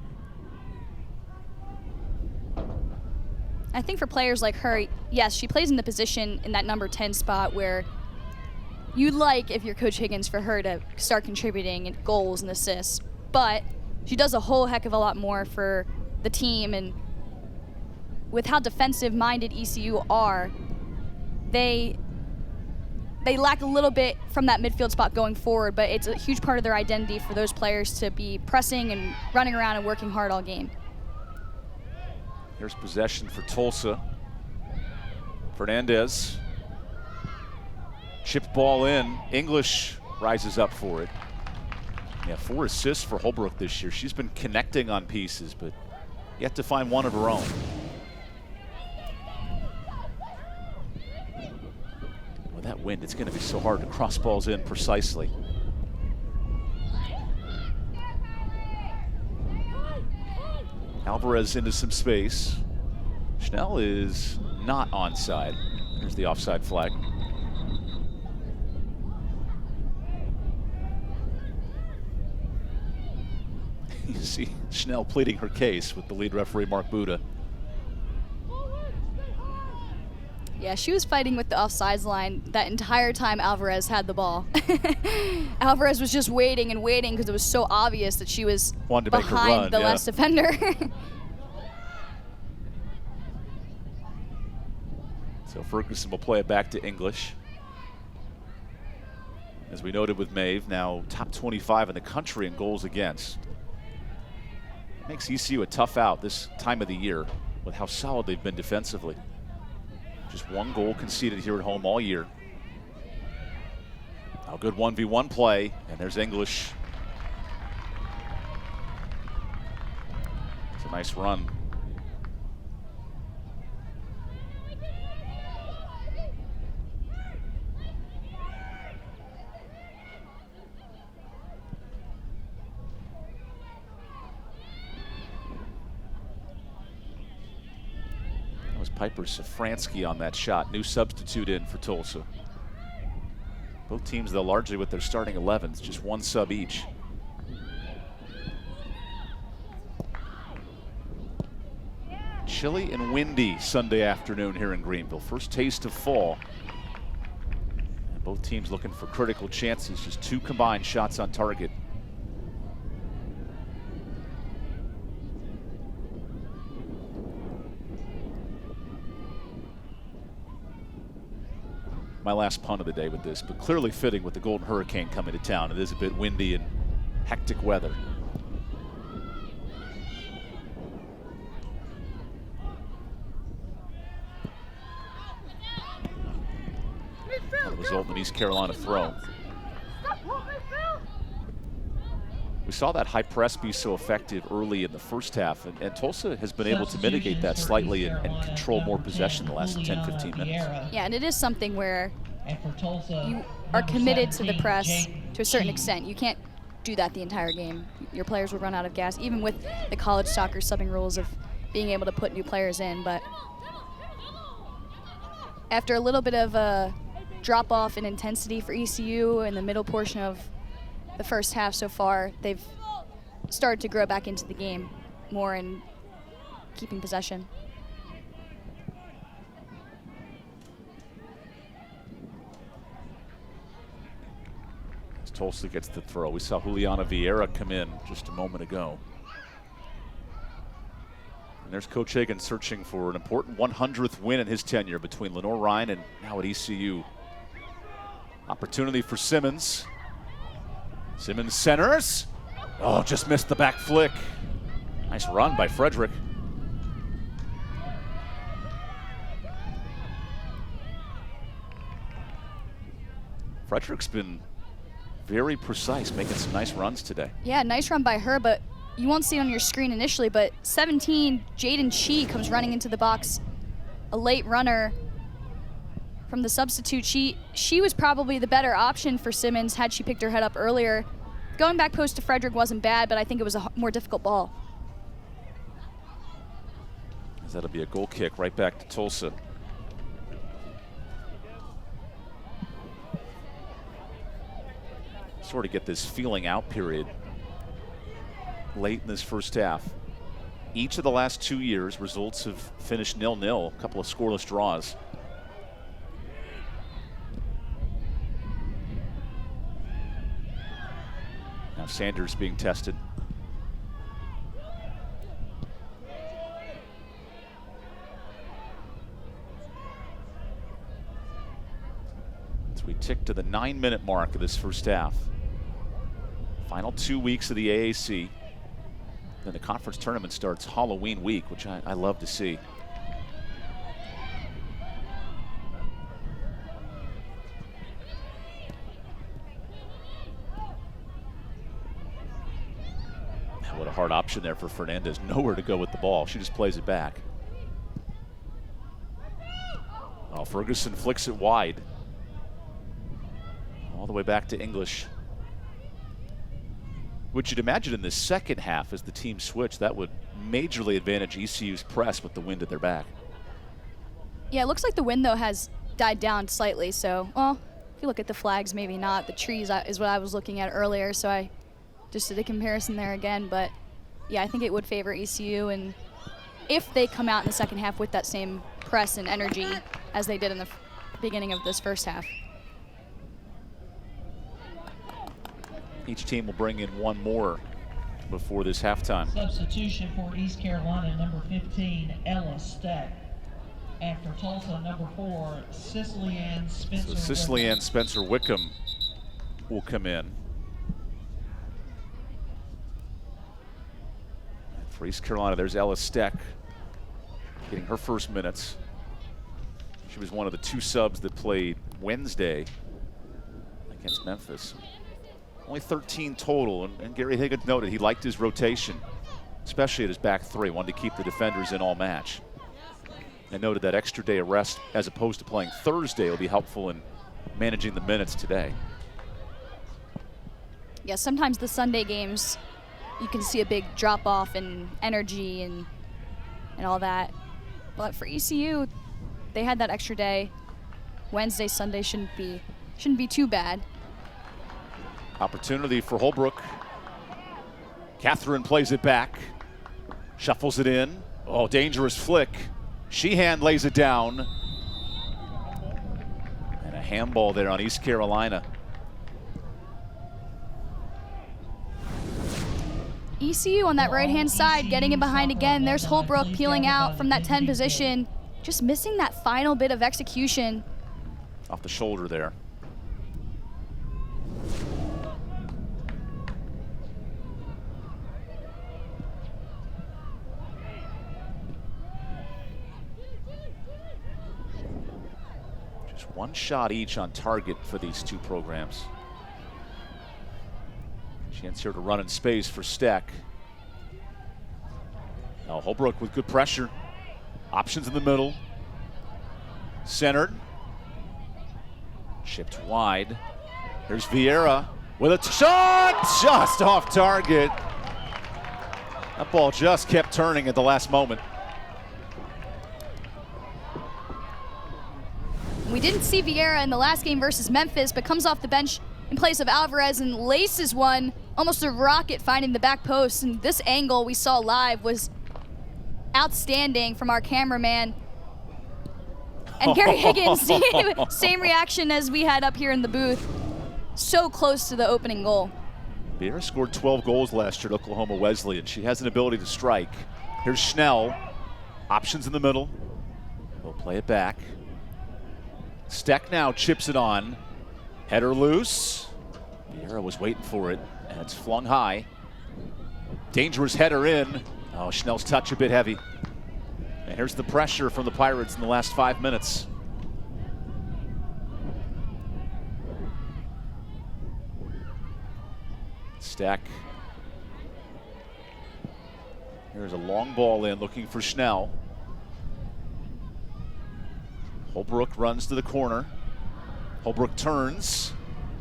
I think for players like her, yes, she plays in the position in that number 10 spot where you'd like, if you're Coach Higgins, for her to start contributing in goals and assists. But she does a whole heck of a lot more for the team, and with how defensive-minded ECU are, they lack a little bit from that midfield spot going forward, but it's a huge part of their identity for those players to be pressing and running around and working hard all game. Here's possession for Tulsa. Fernandez. Chipped ball in. English rises up for it. Yeah, 4 assists for Holbrook this year. She's been connecting on pieces, but yet to find one of her own. With that wind, it's going to be so hard to cross balls in precisely. Alvarez into some space. Schnell is not onside. There's the offside flag. You see Schnell pleading her case with the lead referee, Mark Buda. Yeah, she was fighting with the offsides line that entire time Alvarez had the ball. Alvarez was just waiting and waiting because it was so obvious that she was behind the last defender. So Ferguson will play it back to English. As we noted with Maeve, now top 25 in the country in goals against. Makes ECU a tough out this time of the year with how solid they've been defensively. Just one goal conceded here at home all year. Now good 1v1 play, and there's English. It's a nice run. Was Piper Safransky on that shot. New substitute in for Tulsa. Both teams, though, largely with their starting 11s, just one sub each. Chilly and windy Sunday afternoon here in Greenville. First taste of fall. And both teams looking for critical chances. Just 2 combined shots on target. My last pun of the day with this, but clearly fitting with the Golden Hurricane coming to town. It is a bit windy and hectic weather. The result in an East Carolina throw. We saw that high press be so effective early in the first half, and Tulsa has been able to mitigate that slightly and control more possession the last 10-15 minutes. Yeah, and it is something where you are committed to the press to a certain extent. You can't do that the entire game. Your players would run out of gas, even with the college soccer subbing rules of being able to put new players in. But after a little bit of a drop-off in intensity for ECU in the middle portion of the first half so far, they've started to grow back into the game more and keeping possession. As Tulsa gets the throw, we saw Juliana Vieira come in just a moment ago. And there's Coach Hagan searching for an important 100th win in his tenure between Lenore Ryan and now at ECU. Opportunity for Simmons. Simmons centers. Oh, just missed the back flick. Nice run by Frederick. Frederick's been very precise, making some nice runs today. Yeah, nice run by her, but you won't see it on your screen initially, but 17, Jaden Shee comes running into the box. A late runner from the substitute. She was probably the better option for Simmons had she picked her head up earlier. Going back post to Frederick wasn't bad, but I think it was a more difficult ball. That'll be a goal kick right back to Tulsa. Sort of get this feeling out period late in this first half. Each of the last 2 years, results have finished 0-0, a couple of scoreless draws. Now Sanders being tested. As we tick to the 9-minute mark of this first half. Final 2 weeks of the AAC. Then the conference tournament starts Halloween week, which I love to see. What a hard option there for Fernandez. Nowhere to go with the ball. She just plays it back. Oh, Ferguson flicks it wide. All the way back to English. Which you'd imagine in the second half as the team switched, that would majorly advantage ECU's press with the wind at their back. Yeah, it looks like the wind, though, has died down slightly. So, well, if you look at the flags, maybe not. The trees is what I was looking at earlier, so I just did a comparison there again. But, yeah, I think it would favor ECU. And if they come out in the second half with that same press and energy, as they did in the beginning of this first half. Each team will bring in one more before this halftime. Substitution for East Carolina, number 15, Ella Stack. After Tulsa, number 4, Cicely Ann Spencer. So Cicely Ann Spencer Wickham will come in. And for East Carolina, there's Ella Steck getting her first minutes. She was one of the 2 subs that played Wednesday against Memphis. Only 13 total, and Gary Higgins noted he liked his rotation, especially at his back 3, wanted to keep the defenders in all match. And noted that extra day of rest as opposed to playing Thursday will be helpful in managing the minutes today. Yeah, sometimes the Sunday games, you can see a big drop off in energy and all that. But for ECU, they had that extra day. Wednesday, Sunday shouldn't be too bad. Opportunity for Holbrook. Catherine plays it back, shuffles it in. Oh, dangerous flick. Sheehan lays it down. And a handball there on East Carolina. ECU on that right-hand side, getting it behind again. There's Holbrook peeling out from that 10 position. Just missing that final bit of execution. Off the shoulder there. One shot each on target for these 2 programs. Chance here to run in space for Steck. Now Holbrook with good pressure. Options in the middle. Centered. Chipped wide. Here's Vieira with a shot! Just off target. That ball just kept turning at the last moment. We didn't see Vieira in the last game versus Memphis, but comes off the bench in place of Alvarez and laces one, almost a rocket finding the back post. And this angle we saw live was outstanding from our cameraman. And Gary Higgins, same reaction as we had up here in the booth. So close to the opening goal. Vieira scored 12 goals last year at Oklahoma Wesleyan. She has an ability to strike. Here's Schnell. Options in the middle. We'll play it back. Steck now chips it on. Header loose. Vieira was waiting for it, and it's flung high. Dangerous header in. Oh, Schnell's touch a bit heavy. And here's the pressure from the Pirates in the last 5 minutes. Steck. Here's a long ball in, looking for Schnell. Holbrook runs to the corner. Holbrook turns,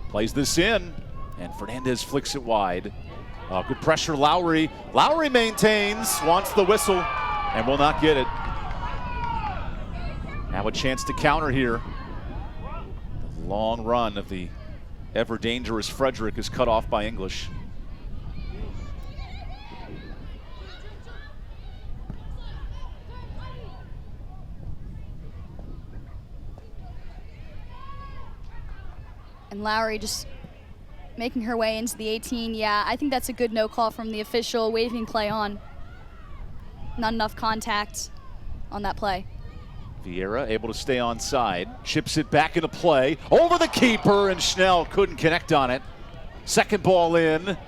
plays this in, and Fernandez flicks it wide. Good pressure, Lowry. Lowry maintains, wants the whistle, and will not get it. Now a chance to counter here. The long run of the ever dangerous Frederick is cut off by English. And Lowry just making her way into the 18. Yeah, I think that's a good no call from the official, waving play on. Not enough contact on that play. Vieira able to stay onside, chips it back into play, over the keeper, and Schnell couldn't connect on it. Second ball in,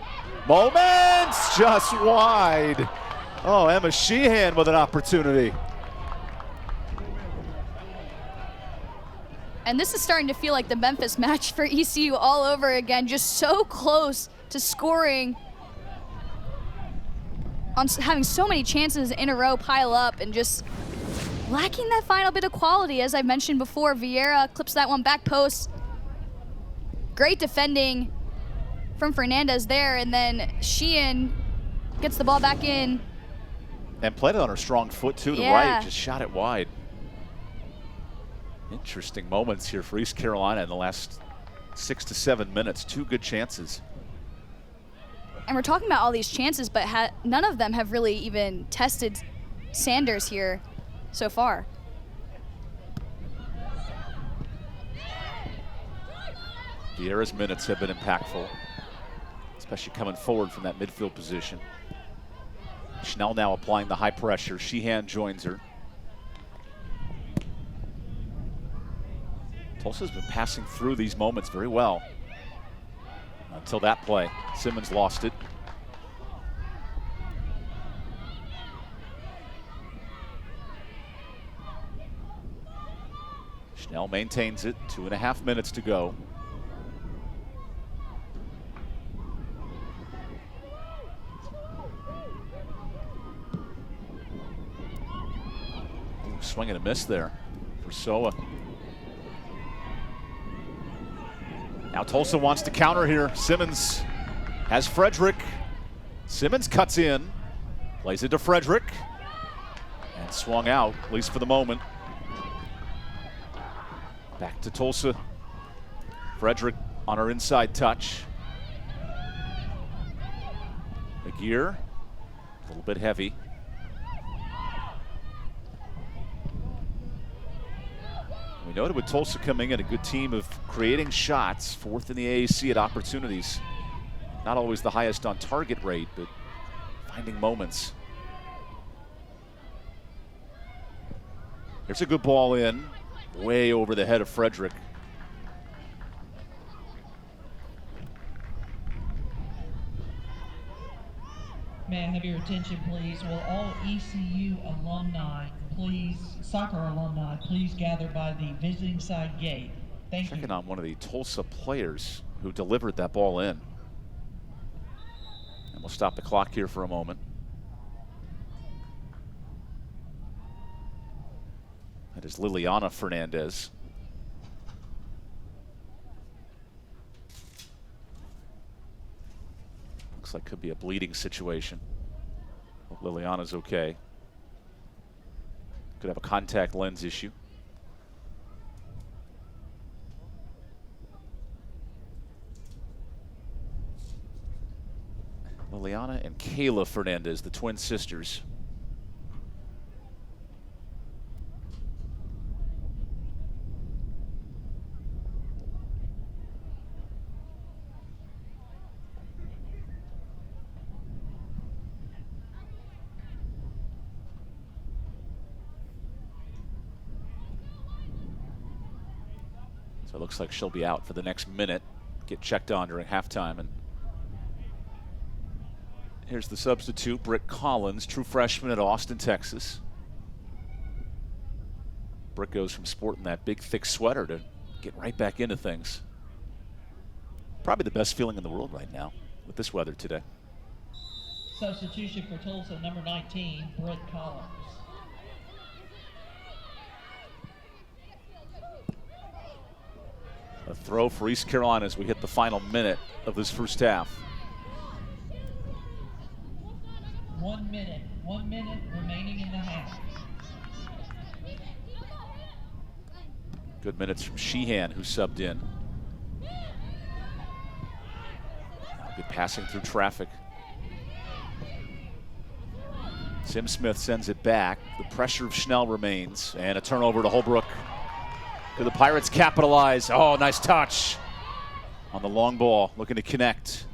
moments just wide. Oh, Emma Sheehan with an opportunity. And this is starting to feel like the Memphis match for ECU all over again, just so close to scoring, on having so many chances in a row pile up and just lacking that final bit of quality. As I mentioned before, Vieira clips that one back post. Great defending from Fernandez there, and then Sheehan gets the ball back in. And played it on her strong foot too, the right, just shot it wide. Interesting moments here for East Carolina in the last 6 to 7 minutes. 2 good chances. And we're talking about all these chances, but none of them have really even tested Sanders here so far. Vieira's minutes have been impactful, especially coming forward from that midfield position. Schnell now applying the high pressure. Sheehan joins her. Tulsa's been passing through these moments very well until that play. Simmons lost it. Schnell maintains it. 2.5 minutes to go. Ooh, swing and a miss there for Soa. Now Tulsa wants to counter here. Simmons has Frederick. Simmons cuts in, plays it to Frederick, and swung out, at least for the moment. Back to Tulsa. Frederick on her inside touch. McGear, a little bit heavy. We noted with Tulsa coming in, a good team of creating shots, 4th in the AAC at opportunities. Not always the highest on target rate, but finding moments. Here's a good ball in, way over the head of Frederick. May I have your attention, please? Will all ECU alumni, please, soccer alumni, please gather by the visiting side gate. Thank you. Checking on one of the Tulsa players who delivered that ball in. And we'll stop the clock here for a moment. That is Liliana Fernandez. Looks like could be a bleeding situation. Hope Liliana's okay. Could have a contact lens issue. Liliana and Kayla Fernandez, the twin sisters. So it looks like she'll be out for the next minute. Get checked on during halftime. And here's the substitute, Britt Collins, true freshman at Austin, Texas. Britt goes from sporting that big, thick sweater to getting right back into things. Probably the best feeling in the world right now with this weather today. Substitution for Tulsa, number 19, Britt Collins. A throw for East Carolina as we hit the final minute of this first half. 1 minute. 1 minute remaining in the half. Good minutes from Sheehan, who subbed in. Good passing through traffic. Sim Smith sends it back. The pressure of Schnell remains. And a turnover to Holbrook. Could the Pirates capitalize? Oh, nice touch on the long ball, looking to connect.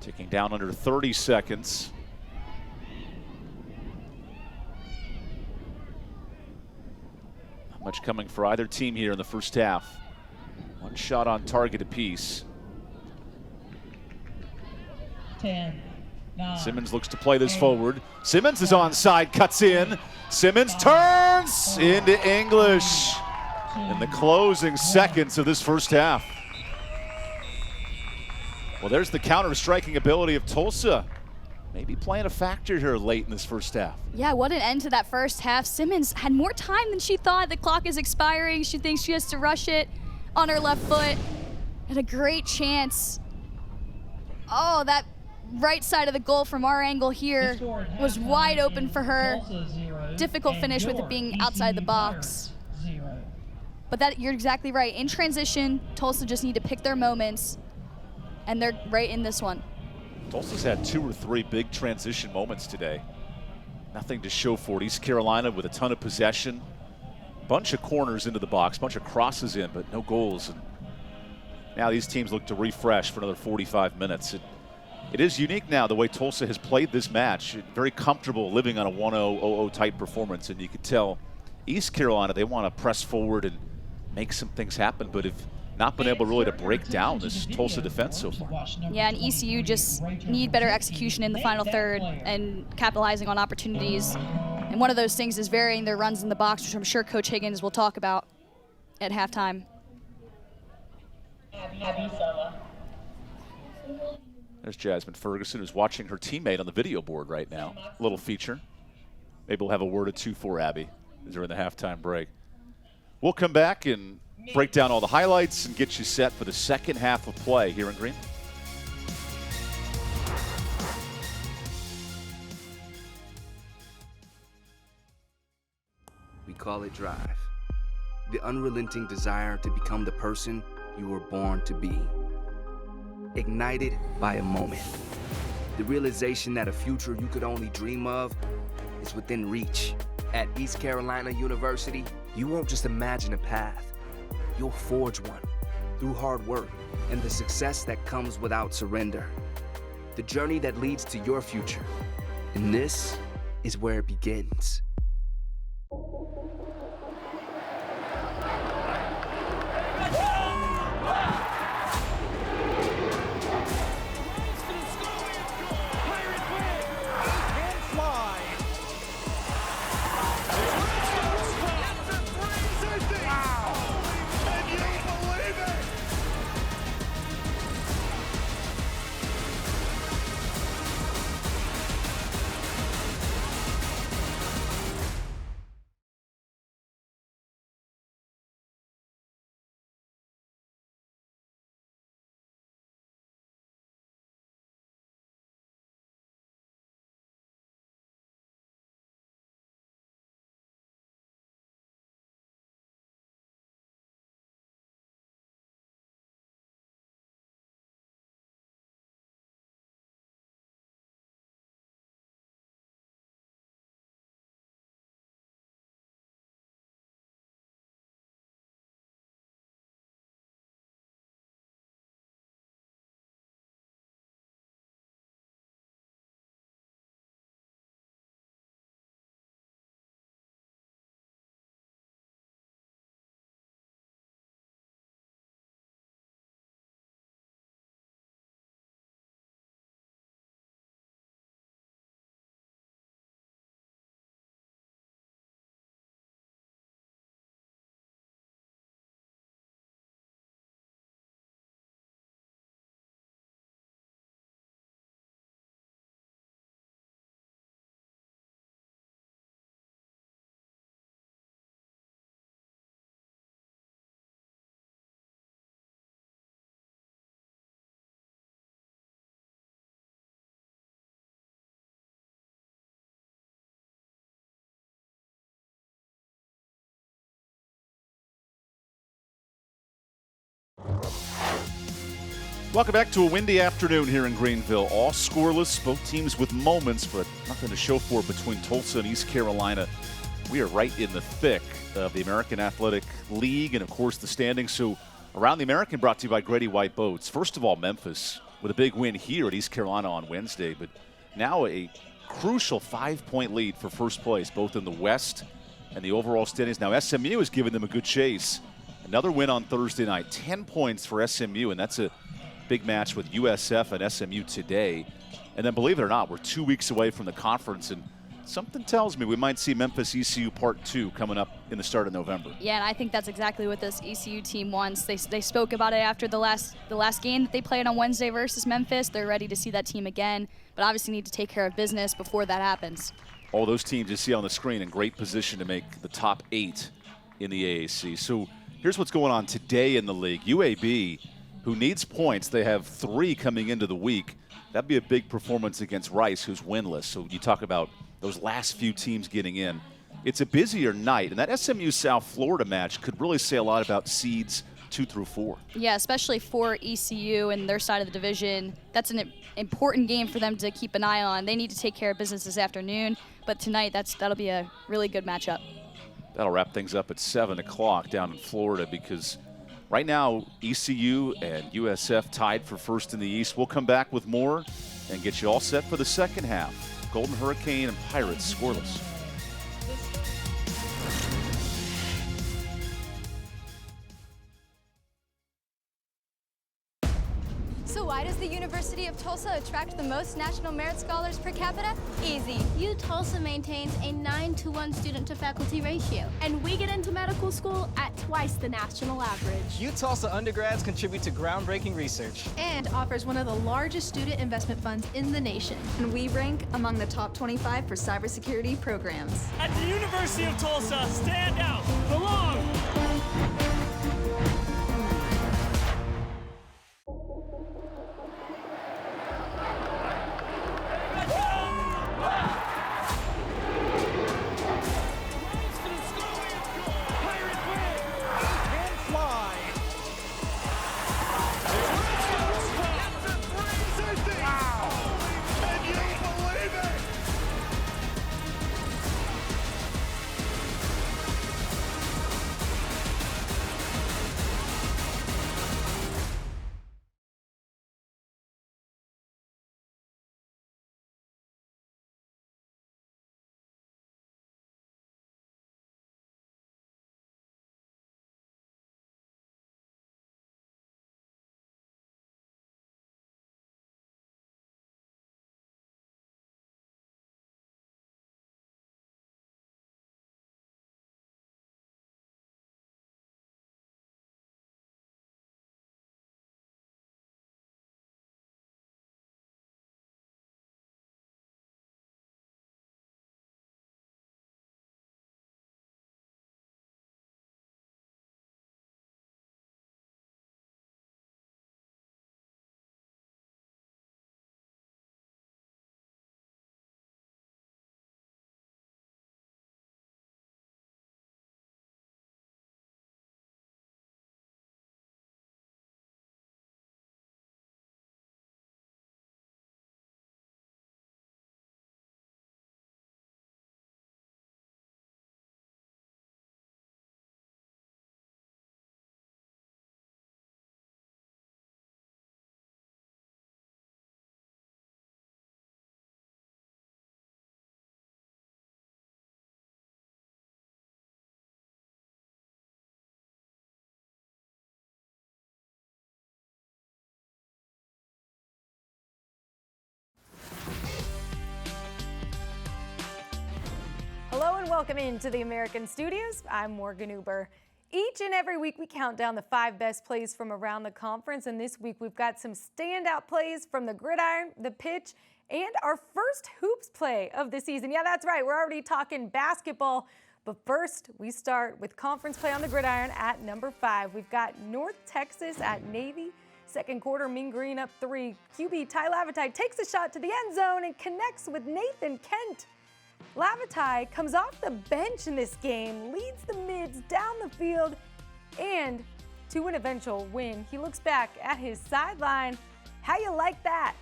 Ticking down under 30 seconds. Not much coming for either team here in the first half. One shot on target apiece. 10. 9, Simmons looks to play this forward. Simmons is onside, cuts in. Simmons turns into English in the closing seconds of this first half. Well, there's the counter-striking ability of Tulsa. Maybe playing a factor here late in this first half. Yeah, what an end to that first half. Simmons had more time than she thought. The clock is expiring. She thinks she has to rush it on her left foot. Had a great chance. Oh, that right side of the goal from our angle here was wide open for her. Difficult finish with it being outside the box. But that, you're exactly right. In transition, Tulsa just need to pick their moments, and they're right in this one. Tulsa's had 2 or 3 big transition moments today. Nothing to show for it. East Carolina with a ton of possession. Bunch of corners into the box, bunch of crosses in, but no goals. And now these teams look to refresh for another 45 minutes. It is unique now the way Tulsa has played this match. Very comfortable living on a 1-0, 0-0 type performance, and you could tell East Carolina, they want to press forward and make some things happen, but have not been able really to break down this Tulsa defense so far. Yeah, and ECU just need better execution in the final third and capitalizing on opportunities. And one of those things is varying their runs in the box, which I'm sure Coach Higgins will talk about at halftime. There's Jasmine Ferguson, who's watching her teammate on the video board right now. A little feature. Maybe we'll have a word or two for Abby as they're in the halftime break. We'll come back and break down all the highlights and get you set for the second half of play here in Green. We call it drive. The unrelenting desire to become the person you were born to be. Ignited by a moment. The realization that a future you could only dream of is within reach. At East Carolina University, you won't just imagine a path. You'll forge one through hard work and the success that comes without surrender. The journey that leads to your future. And this is where it begins. Welcome back to a windy afternoon here in Greenville. All scoreless, both teams with moments, but nothing to show for between Tulsa and East Carolina. We are right in the thick of the American Athletic League and, of course, the standings. So Around the American brought to you by Grady White Boats. First of all, Memphis with a big win here at East Carolina on Wednesday, but now a crucial 5-point lead for first place, both in the West and the overall standings. Now SMU has given them a good chase. Another win on Thursday night, 10 points for SMU, and that's a big match with USF and SMU today. And then believe it or not, we're 2 weeks away from the conference, and something tells me we might see Memphis ECU Part 2 coming up in the start of November. Yeah, and I think that's exactly what this ECU team wants. They spoke about it after the last game that they played on Wednesday versus Memphis. They're ready to see that team again, but obviously need to take care of business before that happens. All those teams you see on the screen in great position to make the top 8 in the AAC. So here's what's going on today in the league. UAB, who needs points, they have 3 coming into the week. That'd be a big performance against Rice, who's winless. So you talk about those last few teams getting in. It's a busier night, and that SMU South Florida match could really say a lot about seeds 2 through 4. Yeah, especially for ECU and their side of the division. That's an important game for them to keep an eye on. They need to take care of business this afternoon, but tonight that'll be a really good matchup. That'll wrap things up at 7 o'clock down in Florida, because right now ECU and USF tied for first in the East. We'll come back with more and get you all set for the second half. Golden Hurricane and Pirates scoreless. So why does the University of Tulsa attract the most National Merit Scholars per capita? Easy. Tulsa maintains a 9-to-1 student-to-faculty ratio. And we get into medical school at twice the national average. Tulsa undergrads contribute to groundbreaking research. And offers one of the largest student investment funds in the nation. And we rank among the top 25 for cybersecurity programs. At the University of Tulsa, stand out, belong. Hello and welcome into the American Studios. I'm Morgan Uber. Each and every week we count down the 5 best plays from around the conference, and this week we've got some standout plays from the gridiron, the pitch, and our first hoops play of the season. Yeah, that's right, we're already talking basketball, but first we start with conference play on the gridiron at number 5. We've got North Texas at Navy. Second quarter, Mean Green up 3. QB Ty Lavataille takes a shot to the end zone and connects with Nathan Kent. Lavataille comes off the bench in this game, leads the mids down the field, and to an eventual win. He looks back at his sideline. How you like that?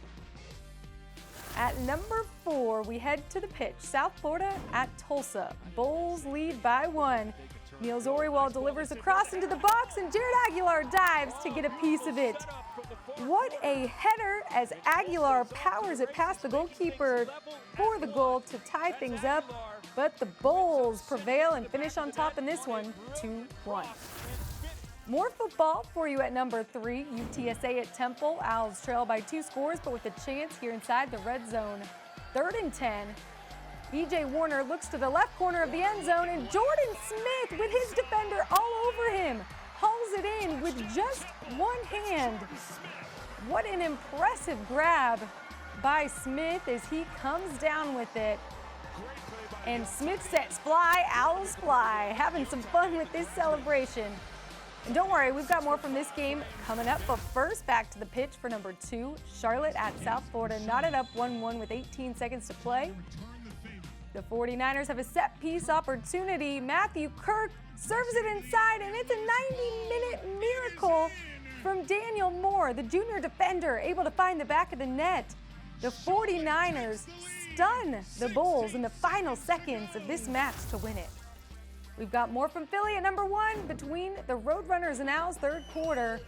At number 4, we head to the pitch. South Florida at Tulsa. Bulls lead by 1. Niels Oriwald delivers a cross into the box, and Jared Aguilar dives to get a piece of it. What a header as Aguilar powers it past the goalkeeper for the goal to tie things up. But the Bulls prevail and finish on top in this one, 2-1. More football for you at number 3. UTSA at Temple. Owls trail by 2 scores, but with a chance here inside the red zone. 3rd and 10. E.J. Warner looks to the left corner of the end zone, and Jordan Smith, with his defender all over him, hauls it in with just one hand. What an impressive grab by Smith as he comes down with it. And Smith sets fly, Owls fly, having some fun with this celebration. And don't worry, we've got more from this game coming up. But first, back to the pitch for number 2. Charlotte at South Florida, knotted up 1-1 with 18 seconds to play. The 49ers have a set-piece opportunity. Matthew Kirk serves it inside, and it's a 90-minute miracle from Daniel Moore, the junior defender, able to find the back of the net. The 49ers stun the Bulls in the final seconds of this match to win it. We've got more from Philly at number 1 between the Roadrunners and Owls, third quarter.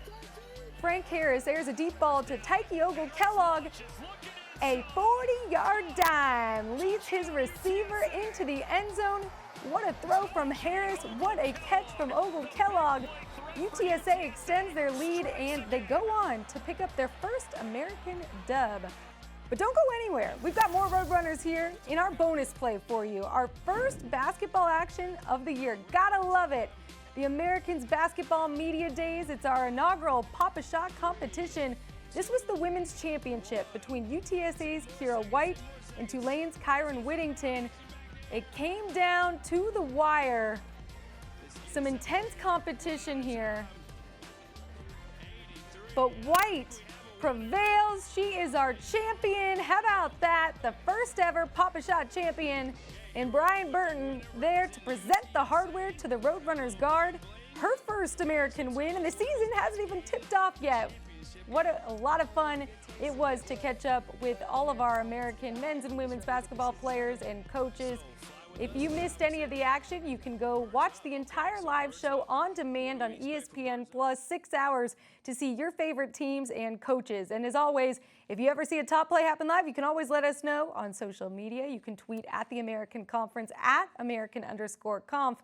Frank Harris airs a deep ball to Tyke Ogle-Kellogg. A 40-yard dime leads his receiver into the end zone. What a throw from Harris. What a catch from Ogle-Kellogg. UTSA extends their lead, and they go on to pick up their first American dub. But don't go anywhere. We've got more Roadrunners here in our bonus play for you. Our first basketball action of the year. Gotta love it. The Americans Basketball Media Days. It's our inaugural Pop-A-Shot competition. This was the women's championship between UTSA's Kira White and Tulane's Kyron Whittington. It came down to the wire. Some intense competition here. But White prevails. She is our champion. How about that? The first ever Pop-A-Shot champion. And Brian Burton there to present the hardware to the Roadrunners guard. Her first American win, and the season hasn't even tipped off yet. What a lot of fun it was to catch up with all of our American men's and women's basketball players and coaches. If you missed any of the action, you can go watch the entire live show on demand on ESPN Plus, 6 hours to see your favorite teams and coaches. And as always, if you ever see a top play happen live, you can always let us know on social media. You can tweet at the American Conference at American_conf.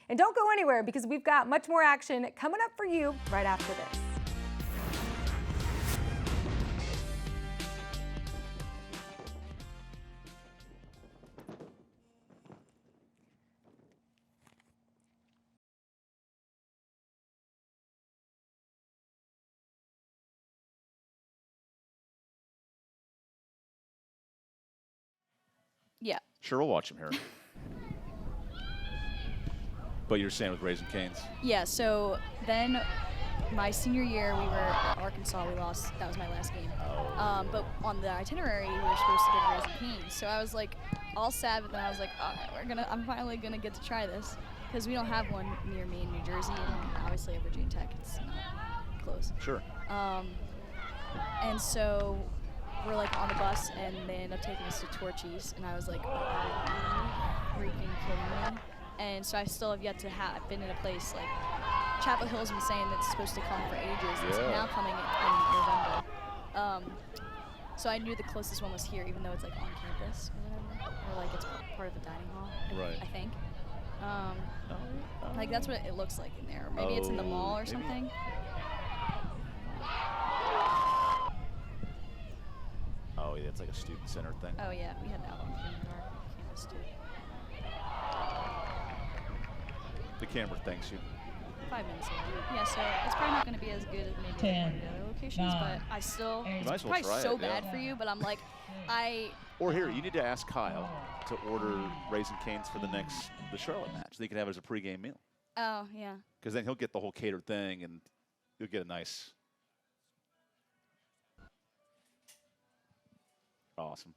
And don't go anywhere because we've got much more action coming up for you right after this. Yeah. Sure, we'll watch him here. But you're saying with Raising Cane's? Yeah, so then my senior year, we were at Arkansas. We lost. That was my last game. But on the itinerary, we were supposed to go to Raising Cane's. So I was like all sad, but then I was like, all right, I'm finally going to get to try this. Because we don't have one near me in New Jersey, and obviously at Virginia Tech, it's not close. Sure. And so we're like on the bus, and they end up taking us to Torchy's, and I was like, are you freaking kidding me? And so I still have yet to have been in a place like Chapel Hill's been saying that it's supposed to come for ages. It's now coming in November. So I knew the closest one was here, even though it's like on campus or whatever, or like it's part of the dining hall. Right. I think. Like that's what it looks like in there. Or maybe it's in the mall or something. Oh yeah, it's like a student center thing. Oh yeah, we had that on campus too. The camera thanks you. 5 minutes ago. Yeah, so it's probably not going to be as good as maybe one of the other locations, but I still, it's probably so bad for you, but I'm like, Or here, you need to ask Kyle to order Raising Cane's for the Charlotte match. They can have it as a pregame meal. Oh, yeah. Because then he'll get the whole catered thing, and you'll get a nice. Awesome.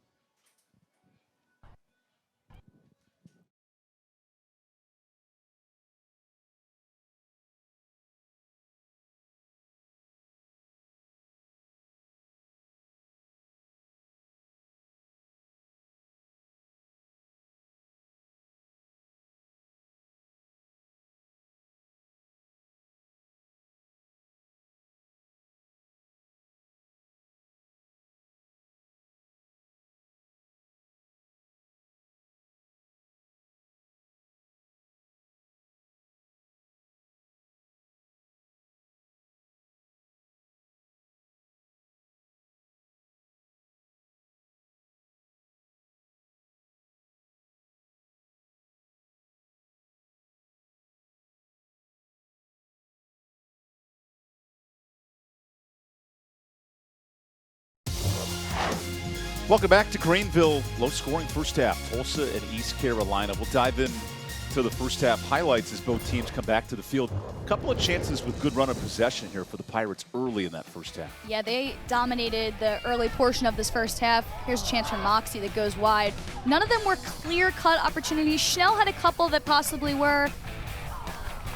Welcome back to Greenville. Low-scoring first half. Tulsa and East Carolina. We'll dive in to the first half highlights as both teams come back to the field. A couple of chances with good run of possession here for the Pirates early in that first half. Yeah, they dominated the early portion of this first half. Here's a chance for Moxie that goes wide. None of them were clear-cut opportunities. Schnell had a couple that possibly were.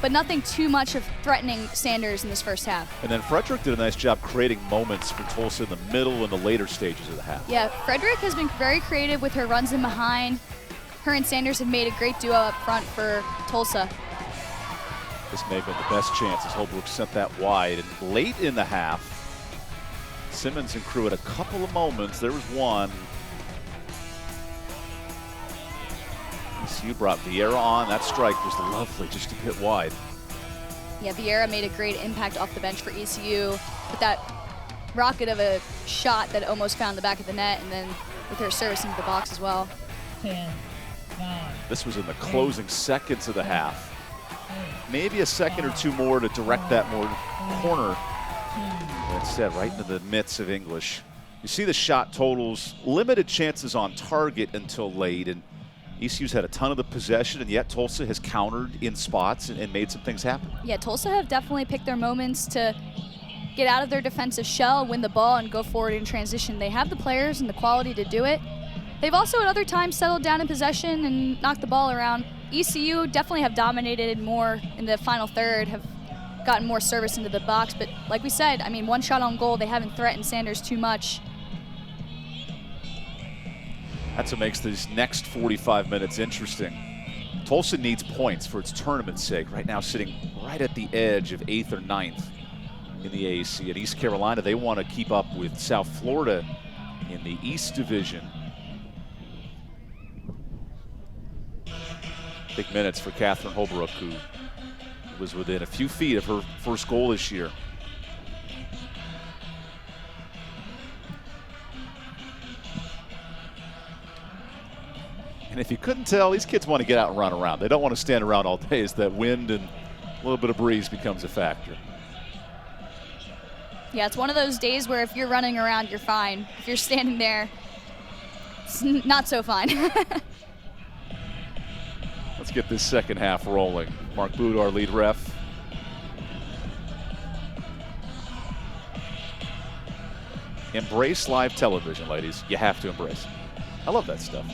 but nothing too much of threatening Sanders in this first half. And then Frederick did a nice job creating moments for Tulsa in the middle and the later stages of the half. Yeah, Frederick has been very creative with her runs in behind. Her and Sanders have made a great duo up front for Tulsa. This may have been the best chance as Holbrook sent that wide. And late in the half, Simmons and crew had a couple of moments. There was one. ECU brought Vieira on. That strike was lovely, just a bit wide. Yeah, Vieira made a great impact off the bench for ECU with that rocket of a shot that almost found the back of the net, and then with her service into the box as well. 10, 9. This was in the closing seconds of the half. Maybe a second or two more to direct that more corner. But instead, right into the midst of English. You see the shot totals, limited chances on target until late, and ECU's had a ton of the possession, and yet Tulsa has countered in spots and made some things happen. Yeah, Tulsa have definitely picked their moments to get out of their defensive shell, win the ball, and go forward in transition. They have the players and the quality to do it. They've also at other times settled down in possession and knocked the ball around. ECU definitely have dominated more in the final third, have gotten more service into the box, but like we said, I mean, one shot on goal, they haven't threatened Sanders too much. That's what makes these next 45 minutes interesting. Tulsa needs points for its tournament's sake. Right now sitting right at the edge of 8th or 9th in the AAC. At East Carolina, they want to keep up with South Florida in the East Division. Big minutes for Catherine Holbrook, who was within a few feet of her first goal this year. And if you couldn't tell, these kids want to get out and run around. They don't want to stand around all day as that wind and a little bit of breeze becomes a factor. Yeah, it's one of those days where if you're running around, you're fine. If you're standing there, it's not so fine. Let's get this second half rolling. Mark Boot, our lead ref. Embrace live television, ladies. You have to embrace it. I love that stuff.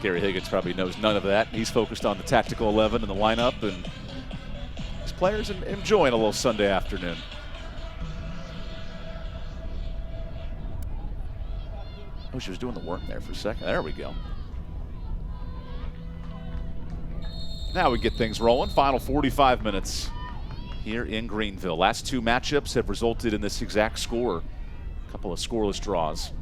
Gary Higgins probably knows none of that. He's focused on the tactical 11 and the lineup, and his players enjoying a little Sunday afternoon. Oh, she was doing the work there for a second. There we go. Now we get things rolling. Final 45 minutes here in Greenville. Last two matchups have resulted in this exact score. A couple of scoreless draws.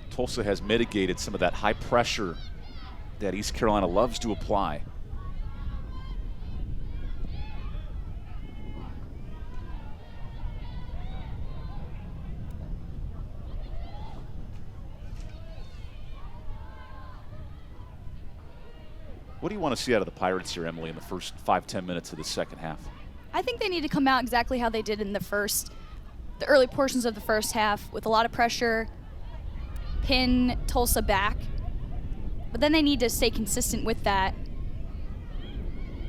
Tulsa has mitigated some of that high pressure that East Carolina loves to apply. What do you want to see out of the Pirates here, Emily, in the first 5-10 minutes of the second half? I think they need to come out exactly how they did in the early portions of the first half, with a lot of pressure, pin Tulsa back. But then they need to stay consistent with that.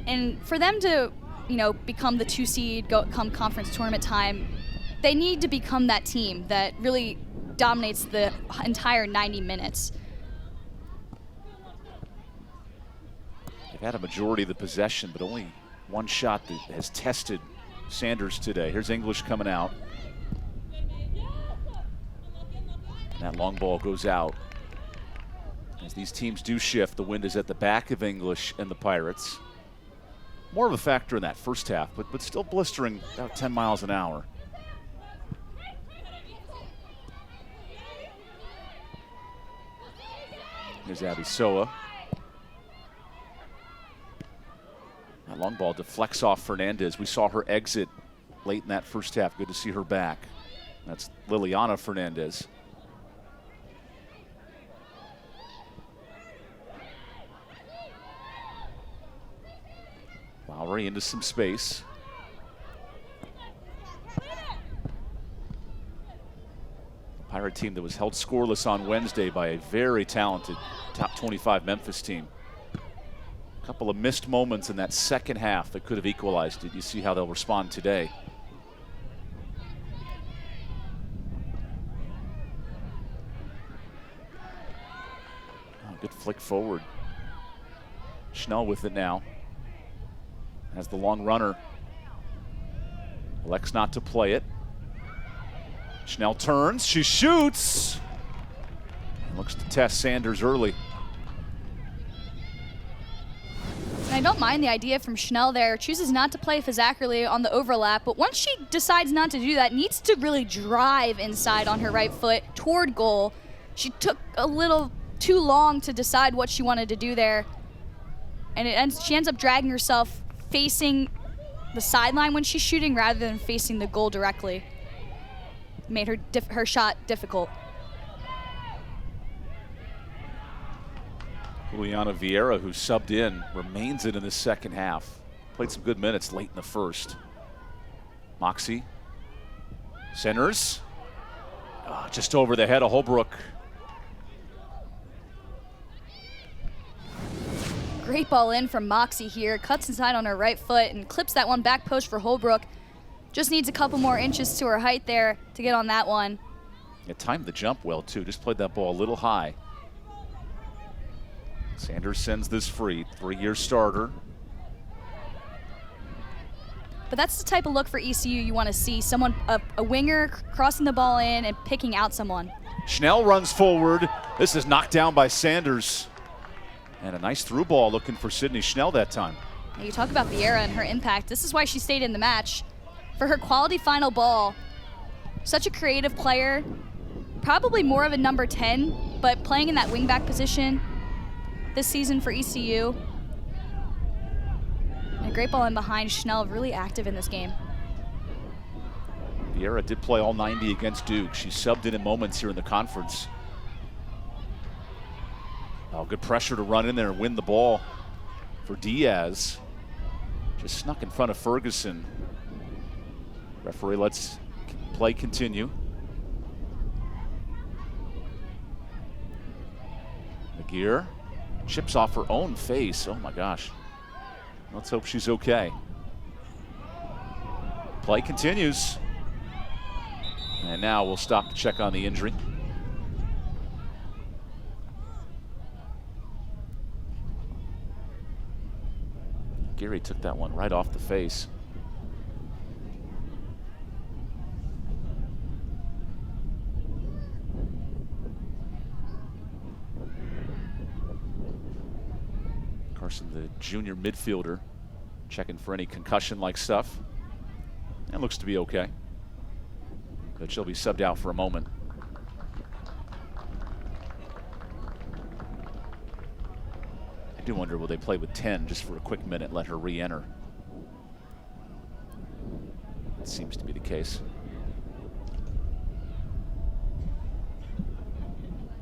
And for them to, become the 2 seed, come conference tournament time, they need to become that team that really dominates the entire 90 minutes. They've had a majority of the possession, but only one shot that has tested Sanders today. Here's English coming out. And that long ball goes out. As these teams do shift, the wind is at the back of English and the Pirates. More of a factor in that first half, but still blistering about 10 miles an hour. Here's Abby Soa. That long ball deflects off Fernandez. We saw her exit late in that first half. Good to see her back. That's Liliana Fernandez. Lowry into some space. The Pirate team that was held scoreless on Wednesday by a very talented top 25 Memphis team. A couple of missed moments in that second half that could have equalized it. You see how they'll respond today. flick forward. Schnell with it now. Has the long runner. Elects not to play it. Schnell turns, she shoots. Looks to test Sanders early. I don't mind the idea from Schnell there. Chooses not to play Fazakerly on the overlap, but once she decides not to do that, needs to really drive inside on her right foot toward goal. She took a little too long to decide what she wanted to do there. And she ends up dragging herself facing the sideline when she's shooting rather than facing the goal directly. Made her shot difficult. Juliana Vieira, who subbed in, remains in the second half. Played some good minutes late in the first. Moxie centers. Just over the head of Holbrook. Great ball in from Moxie here. Cuts inside on her right foot and clips that one back post for Holbrook. Just needs a couple more inches to her height there to get on that one. It timed the jump well, too. Just played that ball a little high. Sanders sends this free. 3-year starter. But that's the type of look for ECU you want to see. Someone, a winger crossing the ball in and picking out someone. Schnell runs forward. This is knocked down by Sanders. And a nice through ball looking for Sydney Schnell that time. You talk about Vieira and her impact. This is why she stayed in the match. For her quality final ball. Such a creative player. Probably more of a number 10, but playing in that wingback position this season for ECU. And a great ball in behind. Schnell really active in this game. Vieira did play all 90 against Duke. She subbed in moments here in the conference. Oh, good pressure to run in there and win the ball for Diaz. Just snuck in front of Ferguson. Referee lets play continue. McGear chips off her own face. Oh my gosh. Let's hope she's okay. Play continues. And now we'll stop to check on the injury. Gary took that one right off the face. Carson, the junior midfielder, checking for any concussion-like stuff. And looks to be okay. But she'll be subbed out for a moment. I do wonder, will they play with 10 just for a quick minute, let her re-enter? It seems to be the case.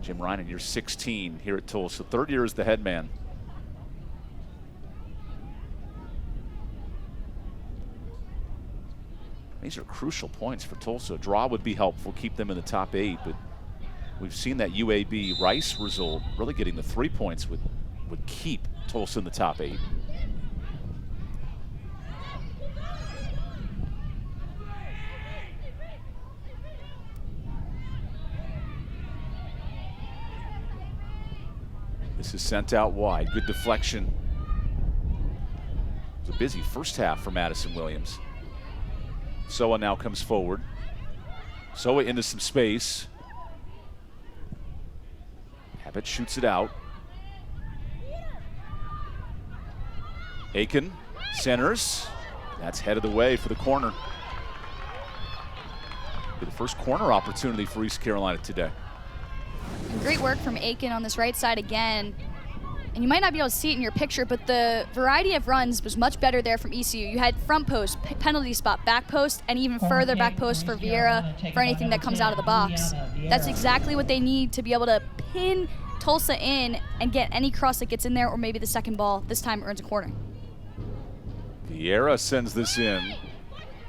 Jim Reinen, you're 16 here at Tulsa. 3rd year as the head man. These are crucial points for Tulsa. A draw would be helpful, keep them in the top 8, but we've seen that UAB Rice result, really getting the 3 points would keep Tulsa in the top 8. This is sent out wide. Good deflection. It was a busy first half for Madison Williams. Soa now comes forward. Soa into some space. Abbott shoots it out. Aiken centers. That's headed away for the corner. Be the first corner opportunity for East Carolina today. And great work from Aiken on this right side again. And you might not be able to see it in your picture, but the variety of runs was much better there from ECU. You had front post, penalty spot, back post, and even further back post for Vieira for anything that comes out of the box. That's exactly what they need to be able to pin Tulsa in and get any cross that gets in there, or maybe the second ball this time earns a corner. Vieira sends this in.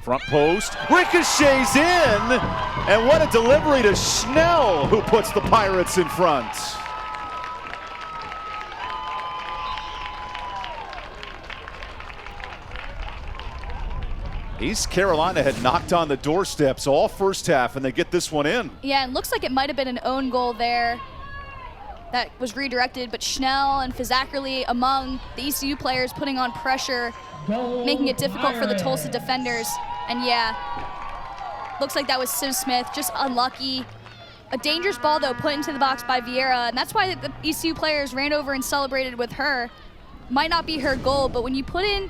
Front post, ricochets in, and what a delivery to Schnell, who puts the Pirates in front. East Carolina had knocked on the doorsteps all first half, and they get this one in. Yeah, it looks like it might have been an own goal there. that was redirected, but Schnell and Fazakerly among the ECU players putting on pressure, making it difficult for the Tulsa defenders. And yeah, looks like that was Sim Smith, just unlucky. A dangerous ball, though, put into the box by Vieira, and that's why the ECU players ran over and celebrated with her. Might not be her goal, but when you put in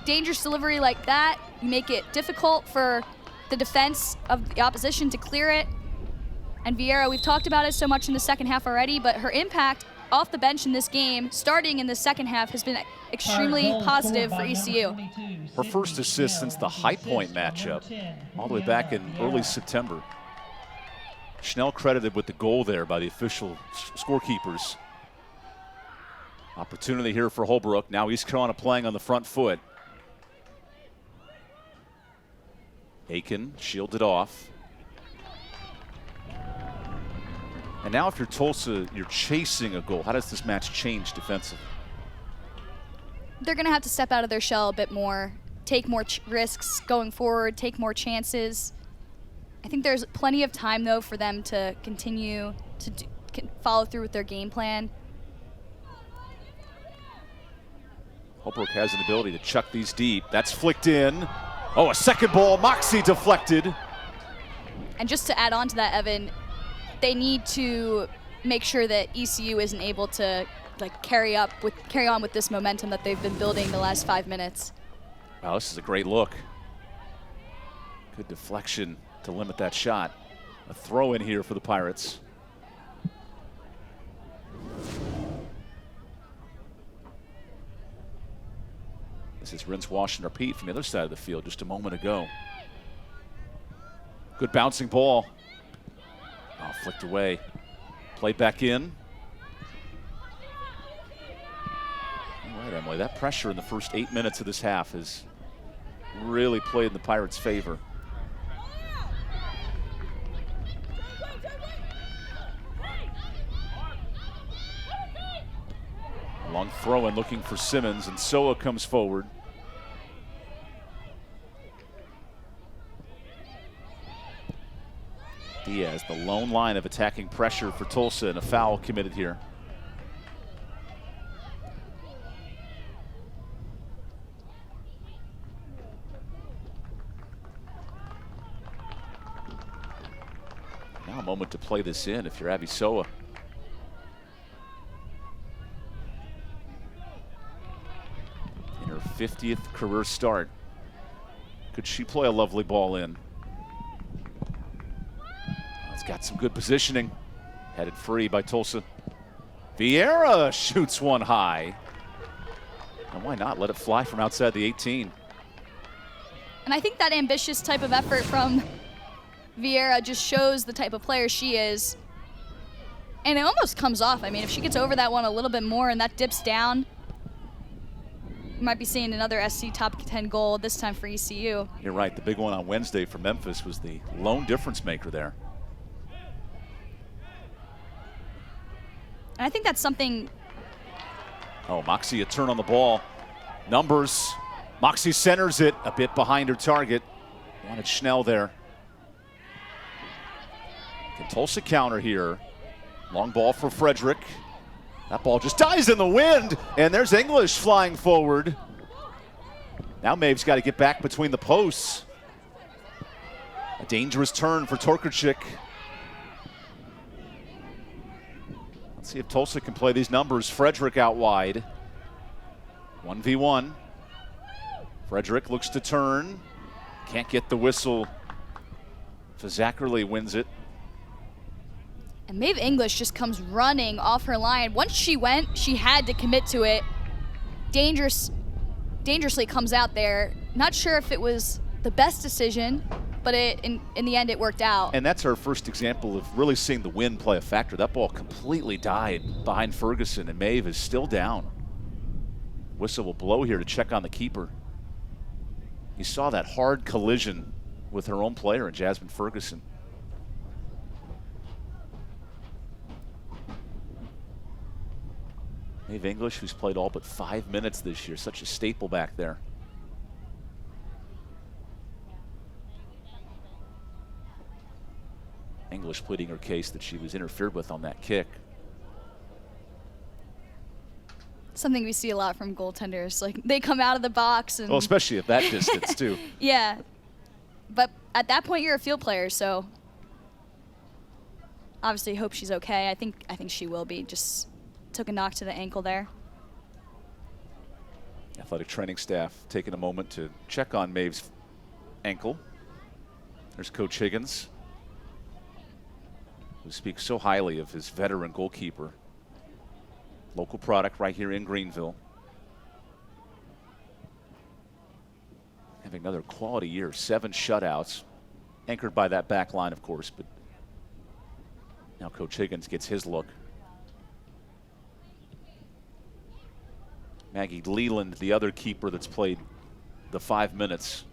dangerous delivery like that, you make it difficult for the defense of the opposition to clear it. And Vieira, we've talked about it so much in the second half already, but her impact off the bench in this game, starting in the second half, has been extremely positive for ECU. Her first assist since the High Point matchup, all the way back in early September. Schnell credited with the goal there by the official scorekeepers. Opportunity here for Holbrook. Now East Carolina playing on the front foot. Aiken shielded off. And now if you're Tulsa, you're chasing a goal. How does this match change defensively? They're going to have to step out of their shell a bit more, take more risks going forward, take more chances. I think there's plenty of time, though, for them to continue to follow through with their game plan. Holbrook has an ability to chuck these deep. That's flicked in. Oh, a second ball. Moxie deflected. And just to add on to that, Evan, they need to make sure that ECU isn't able to carry on with this momentum that they've been building the last 5 minutes. Wow, this is a great look. Good deflection to limit that shot. A throw in here for the Pirates. This is rinse, wash, and repeat from the other side of the field just a moment ago. Good bouncing ball. Oh, flicked away. Played back in. All right, Emily, that pressure in the first 8 minutes of this half has really played in the Pirates' favor. Long throw in looking for Simmons, and Soa comes forward. Diaz, the lone line of attacking pressure for Tulsa, and a foul committed here. Now a moment to play this in if you're Abby Soa. In her 50th career start. Could she play a lovely ball in? It's got some good positioning. Headed free by Tulsa. Vieira shoots one high. And why not let it fly from outside the 18? And I think that ambitious type of effort from Vieira just shows the type of player she is. And it almost comes off. I mean, if she gets over that one a little bit more and that dips down, we might be seeing another SC top 10 goal, this time for ECU. You're right. The big one on Wednesday for Memphis was the lone difference maker there. And I think that's something. Oh, Moxie a turn on the ball. Numbers. Moxie centers it a bit behind her target. Wanted Schnell there. Can Tulsa counter here? Long ball for Frederick. That ball just dies in the wind, and there's English flying forward. Now Maeve's got to get back between the posts. A dangerous turn for Torkarczyk. Let's see if Tulsa can play these numbers. Frederick out wide. 1v1. Frederick looks to turn. Can't get the whistle. Fazakerly wins it. And Maeve English just comes running off her line. Once she went, she had to commit to it. Dangerously comes out there. Not sure if it was the best decision, but in the end it worked out. And that's our first example of really seeing the wind play a factor. That ball completely died behind Ferguson, and Maeve is still down. Whistle will blow here to check on the keeper. You saw that hard collision with her own player in Jasmine Ferguson. Maeve English, who's played all but 5 minutes this year, such a staple back there. English pleading her case that she was interfered with on that kick. Something we see a lot from goaltenders. Like, they come out of the box and... Well, especially at that distance, too. Yeah. But at that point, you're a field player, so obviously hope she's okay. I think she will be. Just took a knock to the ankle there. Athletic training staff taking a moment to check on Maeve's ankle. There's Coach Higgins, who speaks so highly of his veteran goalkeeper. Local product right here in Greenville. Having another quality year, 7 shutouts, anchored by that back line, of course, but now Coach Higgins gets his look. Maggie Leland, the other keeper that's played the 5 minutes.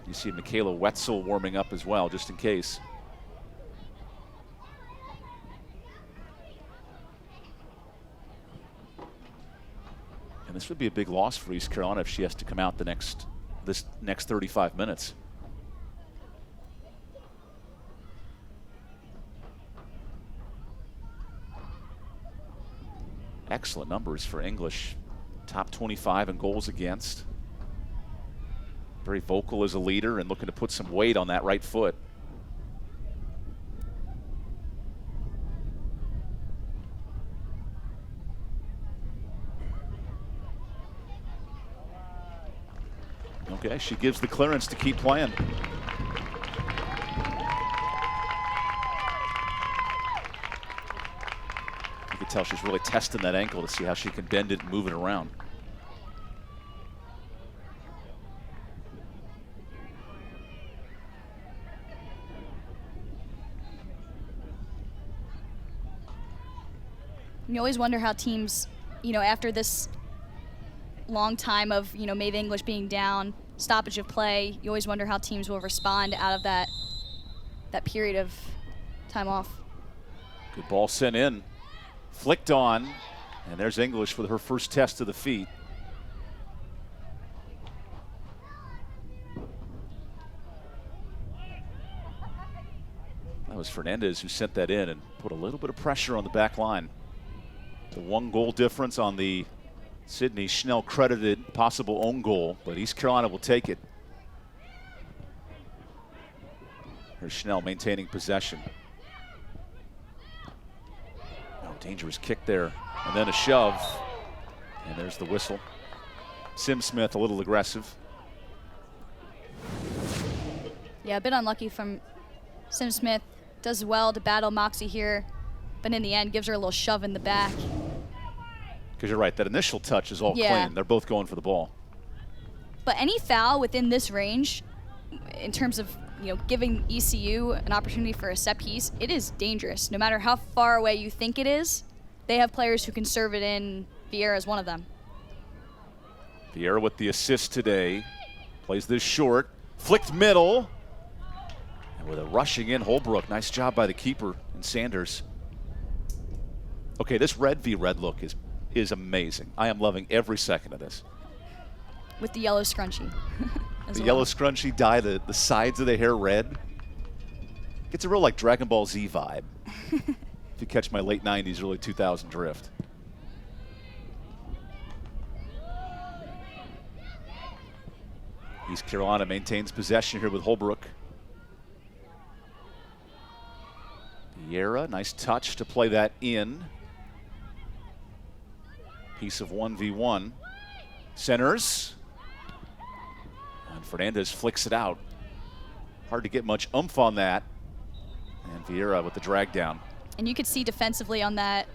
You see Michaela Wetzel warming up as well, just in case. And this would be a big loss for East Carolina if she has to come out this next 35 minutes. Excellent numbers for English. Top 25 in goals against. Very vocal as a leader and looking to put some weight on that right foot. Okay, she gives the clearance to keep playing. You can tell she's really testing that ankle to see how she can bend it and move it around. You always wonder how teams, after this long time of, Maeve English being down, stoppage of play, you always wonder how teams will respond out of that period of time off. Good ball sent in, flicked on, and there's English with her first test of the feet. That was Fernandez who sent that in and put a little bit of pressure on the back line. The 1 goal difference on the Sydney Schnell credited possible own goal, but East Carolina will take it. Here's Schnell maintaining possession. Oh, dangerous kick there, and then a shove, and there's the whistle. Sim Smith a little aggressive. Yeah, a bit unlucky from Sim Smith. Does well to battle Moxie here, but in the end gives her a little shove in the back. Because you're right, that initial touch is all clean. They're both going for the ball. But any foul within this range, in terms of giving ECU an opportunity for a set piece, it is dangerous. No matter how far away you think it is, they have players who can serve it in. Vieira is one of them. Vieira with the assist today. Plays this short. Flicked middle. And with a rushing in Holbrook. Nice job by the keeper and Sanders. Okay, this red v red look is amazing. I am loving every second of this. With the yellow scrunchie. The yellow scrunchie dye the sides of the hair red. Gets a real like Dragon Ball Z vibe. If you catch my late 90s, early 2000 drift. East Carolina maintains possession here with Holbrook. Vieira, nice touch to play that in. Piece of 1v1. Centers. And Fernandez flicks it out. Hard to get much oomph on that. And Vieira with the drag down. And you could see defensively on that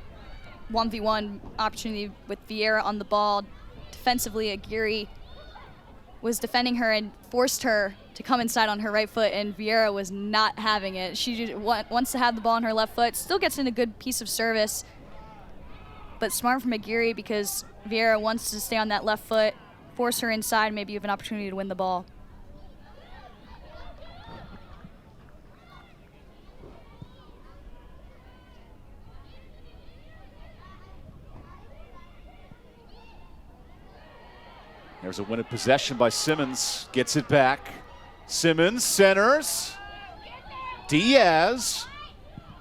1v1 opportunity with Vieira on the ball. Defensively, Aguirre was defending her and forced her to come inside on her right foot, and Vieira was not having it. She just wants to have the ball on her left foot, still gets in a good piece of service, but smart from Aguirre because Vieira wants to stay on that left foot, force her inside, maybe you have an opportunity to win the ball. There's a win of possession by Simmons, gets it back. Simmons centers. Diaz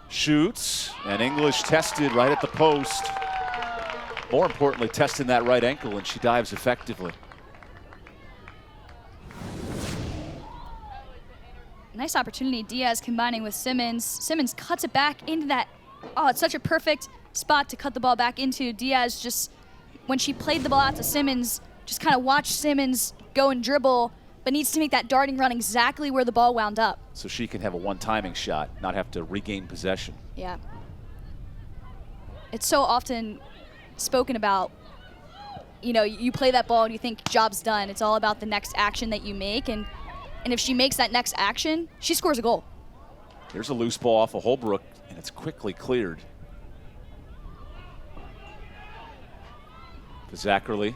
shoots, and English tested right at the post. more importantly, testing that right ankle, and she dives effectively. Nice opportunity. Diaz combining with Simmons. Simmons cuts it back into that. Oh, it's such a perfect spot to cut the ball back into. Diaz just, when she played the ball out to Simmons, just kind of watched Simmons go and dribble, but needs to make that darting run exactly where the ball wound up. So she can have a one-timing shot, not have to regain possession. Yeah. It's so often spoken about, you know, you play that ball and you think job's done. It's all about the next action that you make, and if she makes that next action, she scores a goal. Here's a loose ball off of Holbrook, and it's quickly cleared. Zackerly.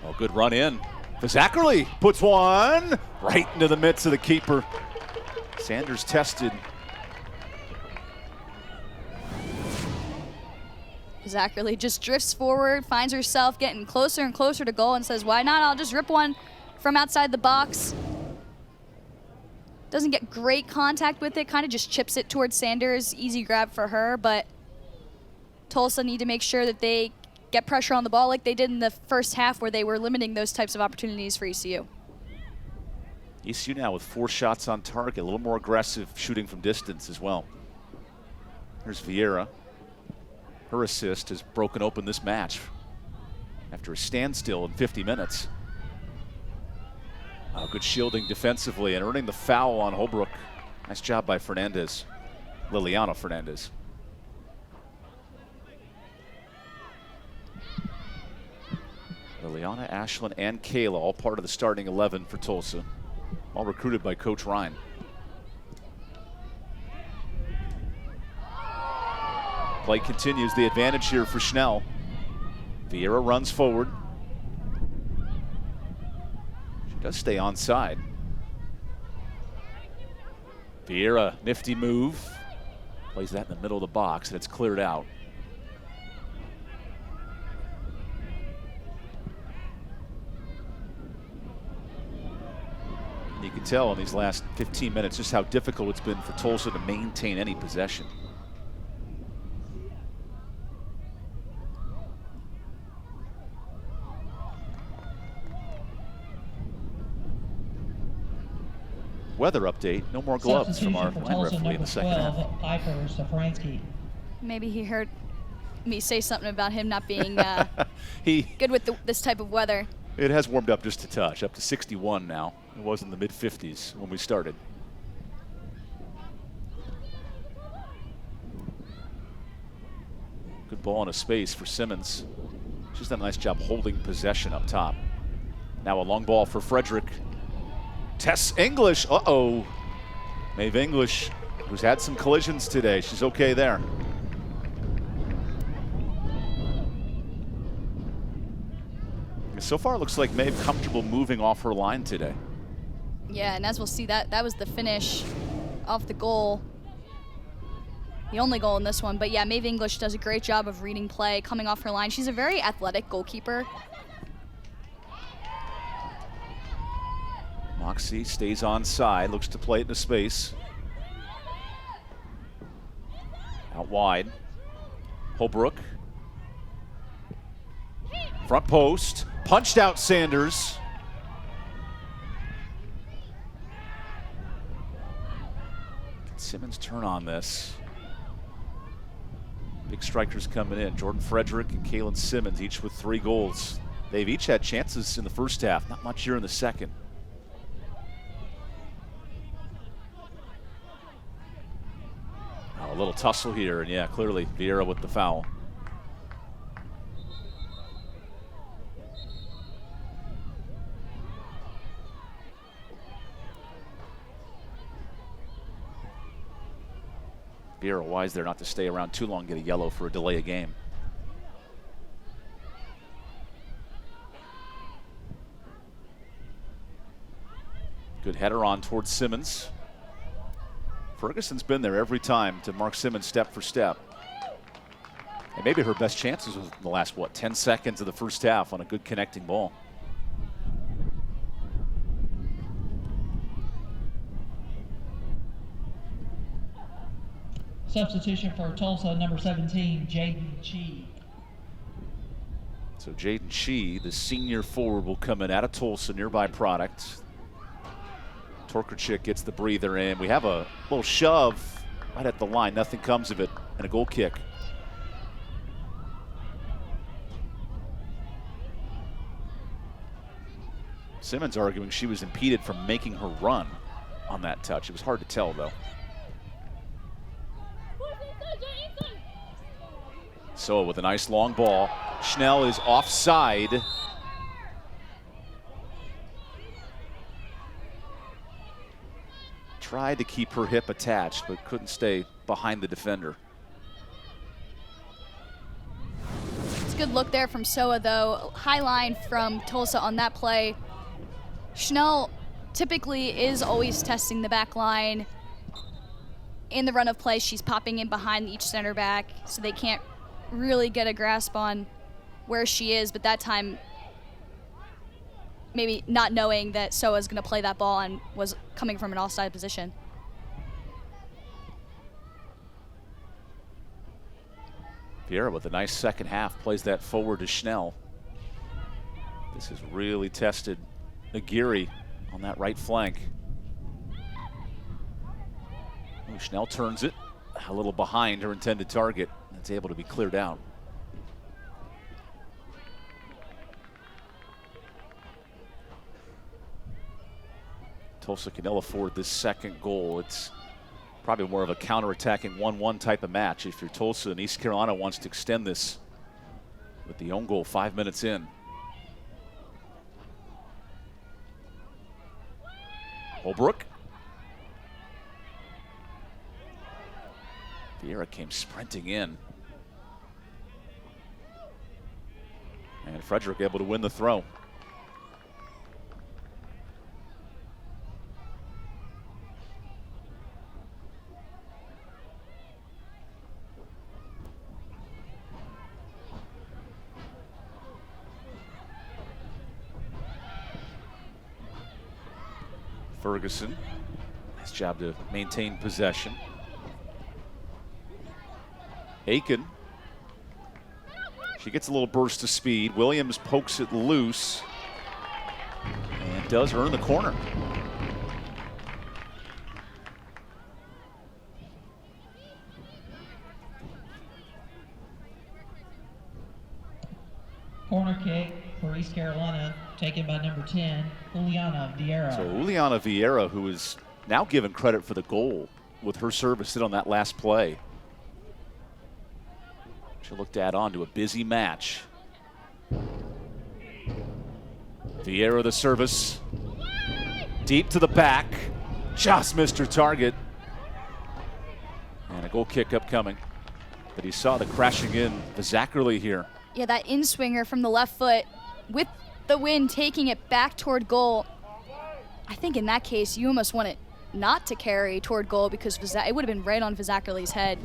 Oh, good run in. Zackerly puts one right into the midst of the keeper. Sanders tested. Zackerly just drifts forward, finds herself getting closer and closer to goal and says, why not? I'll just rip one from outside the box. Doesn't get great contact with it, kind of just chips it towards Sanders. Easy grab for her, but Tulsa need to make sure that they get pressure on the ball like they did in the first half, where they were limiting those types of opportunities for ECU. ECU now with 4 shots on target, a little more aggressive shooting from distance as well. Here's Vieira. Her assist has broken open this match after a standstill in 50 minutes. Good shielding defensively and earning the foul on Holbrook. Nice job by Fernandez, Liliana Fernandez. Liliana, Ashlyn, and Kayla, all part of the starting 11 for Tulsa, all recruited by Coach Ryan. Play continues, the advantage here for Schnell. Vieira runs forward. She does stay onside. Vieira, nifty move. Plays that in the middle of the box, and it's cleared out. And you can tell in these last 15 minutes just how difficult it's been for Tulsa to maintain any possession. Weather update, no more gloves from our line referee in the second half. Piper Safransky. Maybe he heard me say something about him not being good with this type of weather. It has warmed up just a touch, up to 61 now. It was in the mid-50s when we started. Good ball in a space for Simmons. She's done a nice job holding possession up top. Now a long ball for Frederick. Tess English, uh-oh. Maeve English, who's had some collisions today. She's okay there. So far, it looks like Maeve comfortable moving off her line today. Yeah, and as we'll see, that was the finish off the goal. The only goal in this one. But yeah, Maeve English does a great job of reading play, coming off her line. She's a very athletic goalkeeper. Moxie stays onside, looks to play it into space. Out wide. Holbrook. Front post. Punched out Sanders. Can Simmons turn on this? Big strikers coming in. Jordan Frederick and Kaylin Simmons, each with 3 goals. They've each had chances in the first half, not much here in the second. A little tussle here, and yeah, clearly Vieira with the foul. Vieira wise there not to stay around too long, get a yellow for a delay of game. Good header on towards Simmons. Ferguson's been there every time to mark Simmons step for step. And maybe her best chances was in the last, 10 seconds of the first half on a good connecting ball. Substitution for Tulsa, number 17, Jaden Chi. So Jaden Shee, the senior forward, will come in out of Tulsa, nearby product. Torkerchik gets the breather in. We have a little shove right at the line. Nothing comes of it, and a goal kick. Simmons arguing she was impeded from making her run on that touch. It was hard to tell, though. So with a nice long ball, Schnell is offside. Tried to keep her hip attached, but couldn't stay behind the defender. It's a good look there from Soa, though. High line from Tulsa on that play. Schnell typically is always testing the back line. In the run of play, she's popping in behind each center back, so they can't really get a grasp on where she is, but that time maybe not knowing that Soa's going to play that ball and was coming from an offside position. Vieira with a nice second half plays that forward to Schnell. This has really tested Aguirre on that right flank. Ooh, Schnell turns it a little behind her intended target. It's able to be cleared out. Tulsa can ill afford this second goal. It's probably more of a counter-attacking 1-1 type of match if you're Tulsa and East Carolina wants to extend this with the own goal 5 minutes in. Holbrook. Vieira came sprinting in. And Frederick able to win the throw. Ferguson, nice job to maintain possession. Aiken, she gets a little burst of speed. Williams pokes it loose and does earn the corner. Corner kick for East Carolina, taken by number 10, Juliana Vieira. So Juliana Vieira, who is now given credit for the goal with her service hit on that last play. She'll look to add on to a busy match. Vieira the service. Deep to the back. Just missed her target. And a goal kick upcoming. But he saw the crashing in Zackerly here. Yeah, that in-swinger from the left foot with the wind taking it back toward goal. I think in that case, you almost want it not to carry toward goal because it would have been right on Zackerly's head.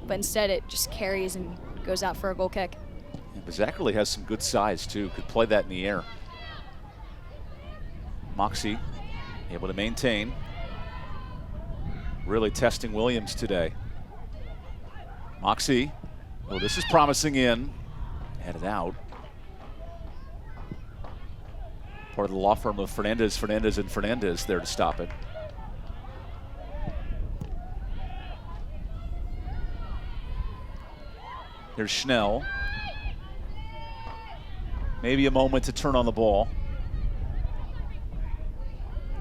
But instead it just carries and goes out for a goal kick. Yeah, but Zackerly has some good size too, could play that in the air. Moxie able to maintain. Really testing Williams today. Moxie, oh, this is promising in. Headed out. Part of the law firm of Fernandez and Fernandez there to stop it. Here's Schnell. Maybe a moment to turn on the ball.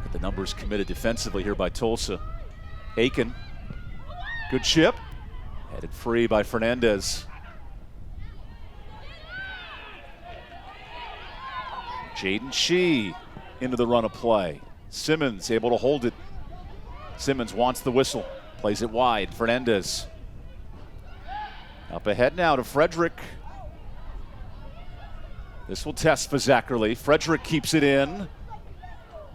But the numbers committed defensively here by Tulsa. Aiken. Good chip. Headed free by Fernandez. Jaden Shee into the run of play. Simmons able to hold it. Simmons wants the whistle. Plays it wide. Fernandez. Up ahead now to Frederick. This will test for Zackerly. Frederick keeps it in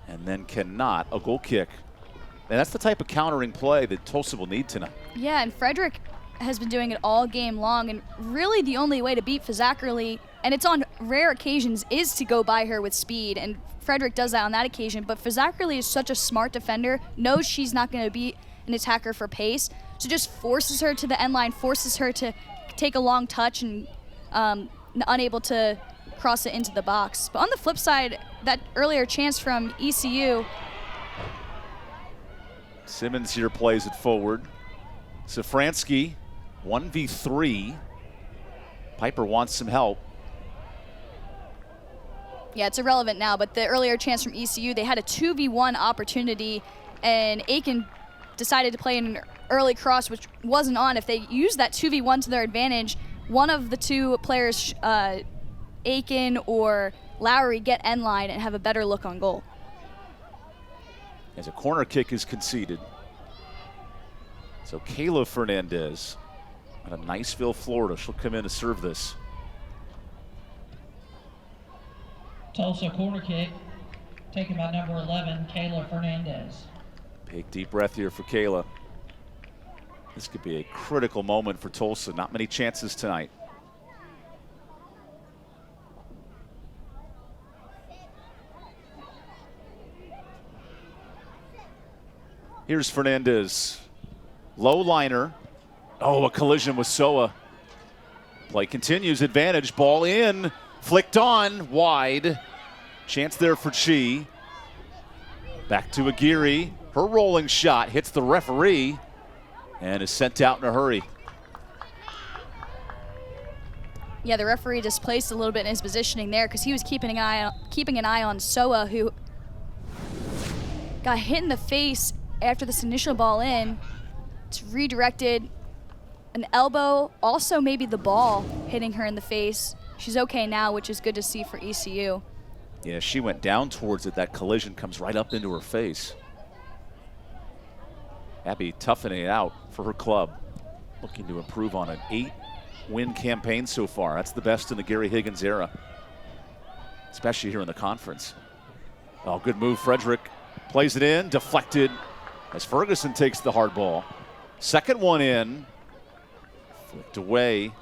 and then cannot. A goal kick. And that's the type of countering play that Tulsa will need tonight. Yeah, and Frederick has been doing it all game long, and really the only way to beat Zackerly, and it's on rare occasions, is to go by her with speed, and Frederick does that on that occasion. But Zackerly is such a smart defender, knows she's not going to beat an attacker for pace, so just forces her to the end line, forces her to take a long touch and unable to cross it into the box. But on the flip side, that earlier chance from ECU. Simmons here plays it forward. Safransky, 1v3. Piper wants some help. Yeah, it's irrelevant now, but the earlier chance from ECU, they had a 2v1 opportunity, and Aiken decided to play an early cross, which wasn't on. If they used that 2v1 to their advantage, one of the two players, Aiken or Lowry, get end line and have a better look on goal. As a corner kick is conceded. So Kayla Fernandez out of Niceville, Florida. She'll come in to serve this. Tulsa corner kick, taken by number 11, Kayla Fernandez. Big deep breath here for Kayla. This could be a critical moment for Tulsa. Not many chances tonight. Here's Fernandez. Low liner. Oh, a collision with Soa. Play continues, advantage, ball in, flicked on, wide. Chance there for Chi. Back to Aguirre. Her rolling shot hits the referee and is sent out in a hurry. Yeah, the referee displaced a little bit in his positioning there because he was keeping an eye on Soa, who got hit in the face after this initial ball in. It's redirected. An elbow, also maybe the ball hitting her in the face. She's okay now, which is good to see for ECU. Yeah, she went down towards it. That collision comes right up into her face. Abby toughing it out for her club. Looking to improve on an 8-win campaign so far. That's the best in the Gary Higgins era, especially here in the conference. Oh, good move. Frederick plays it in, deflected as Ferguson takes the hard ball. Second one in, flipped away.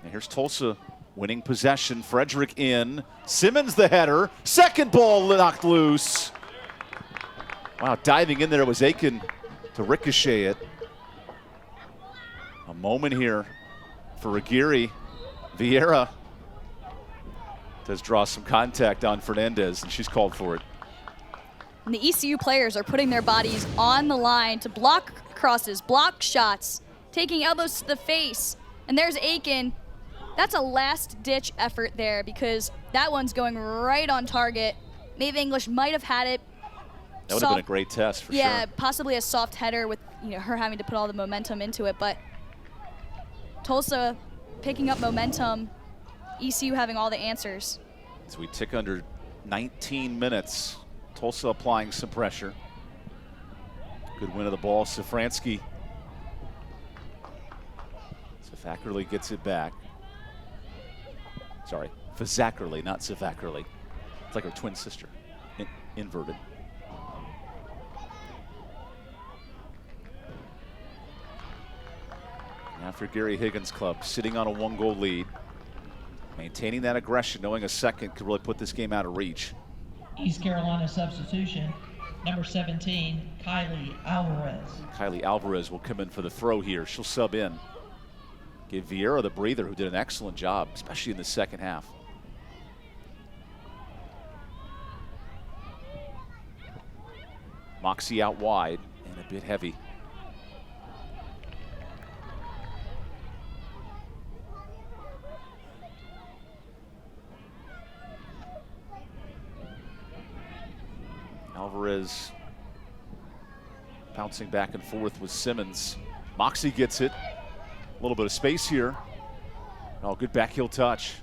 And here's Tulsa winning possession. Frederick in, Simmons the header. Second ball knocked loose. Wow, diving in there was Aiken to ricochet it. A moment here for Aguirre. Vieira does draw some contact on Fernandez, and she's called for it. And the ECU players are putting their bodies on the line to block crosses, block shots, taking elbows to the face. And there's Aiken. That's a last-ditch effort there because that one's going right on target. Maeve English might have had it. That would have been a great test for sure. Yeah, possibly a soft header with her having to put all the momentum into it. But Tulsa picking up momentum, ECU having all the answers. As we tick under 19 minutes, Tulsa applying some pressure. Good win of the ball, Safransky. Safackerly gets it back. Sorry, Fazackerly, not Safackerly. It's like her twin sister, inverted. Now for Gary Higgins' club, sitting on a 1-goal lead. Maintaining that aggression, knowing a second could really put this game out of reach. East Carolina substitution, number 17, Kylie Alvarez. Kylie Alvarez will come in for the throw here. She'll sub in. Give Vieira the breather, who did an excellent job, especially in the second half. Moxie out wide and a bit heavy. Alvarez bouncing back and forth with Simmons. Moxie gets it. A little bit of space here. Oh, good back heel touch.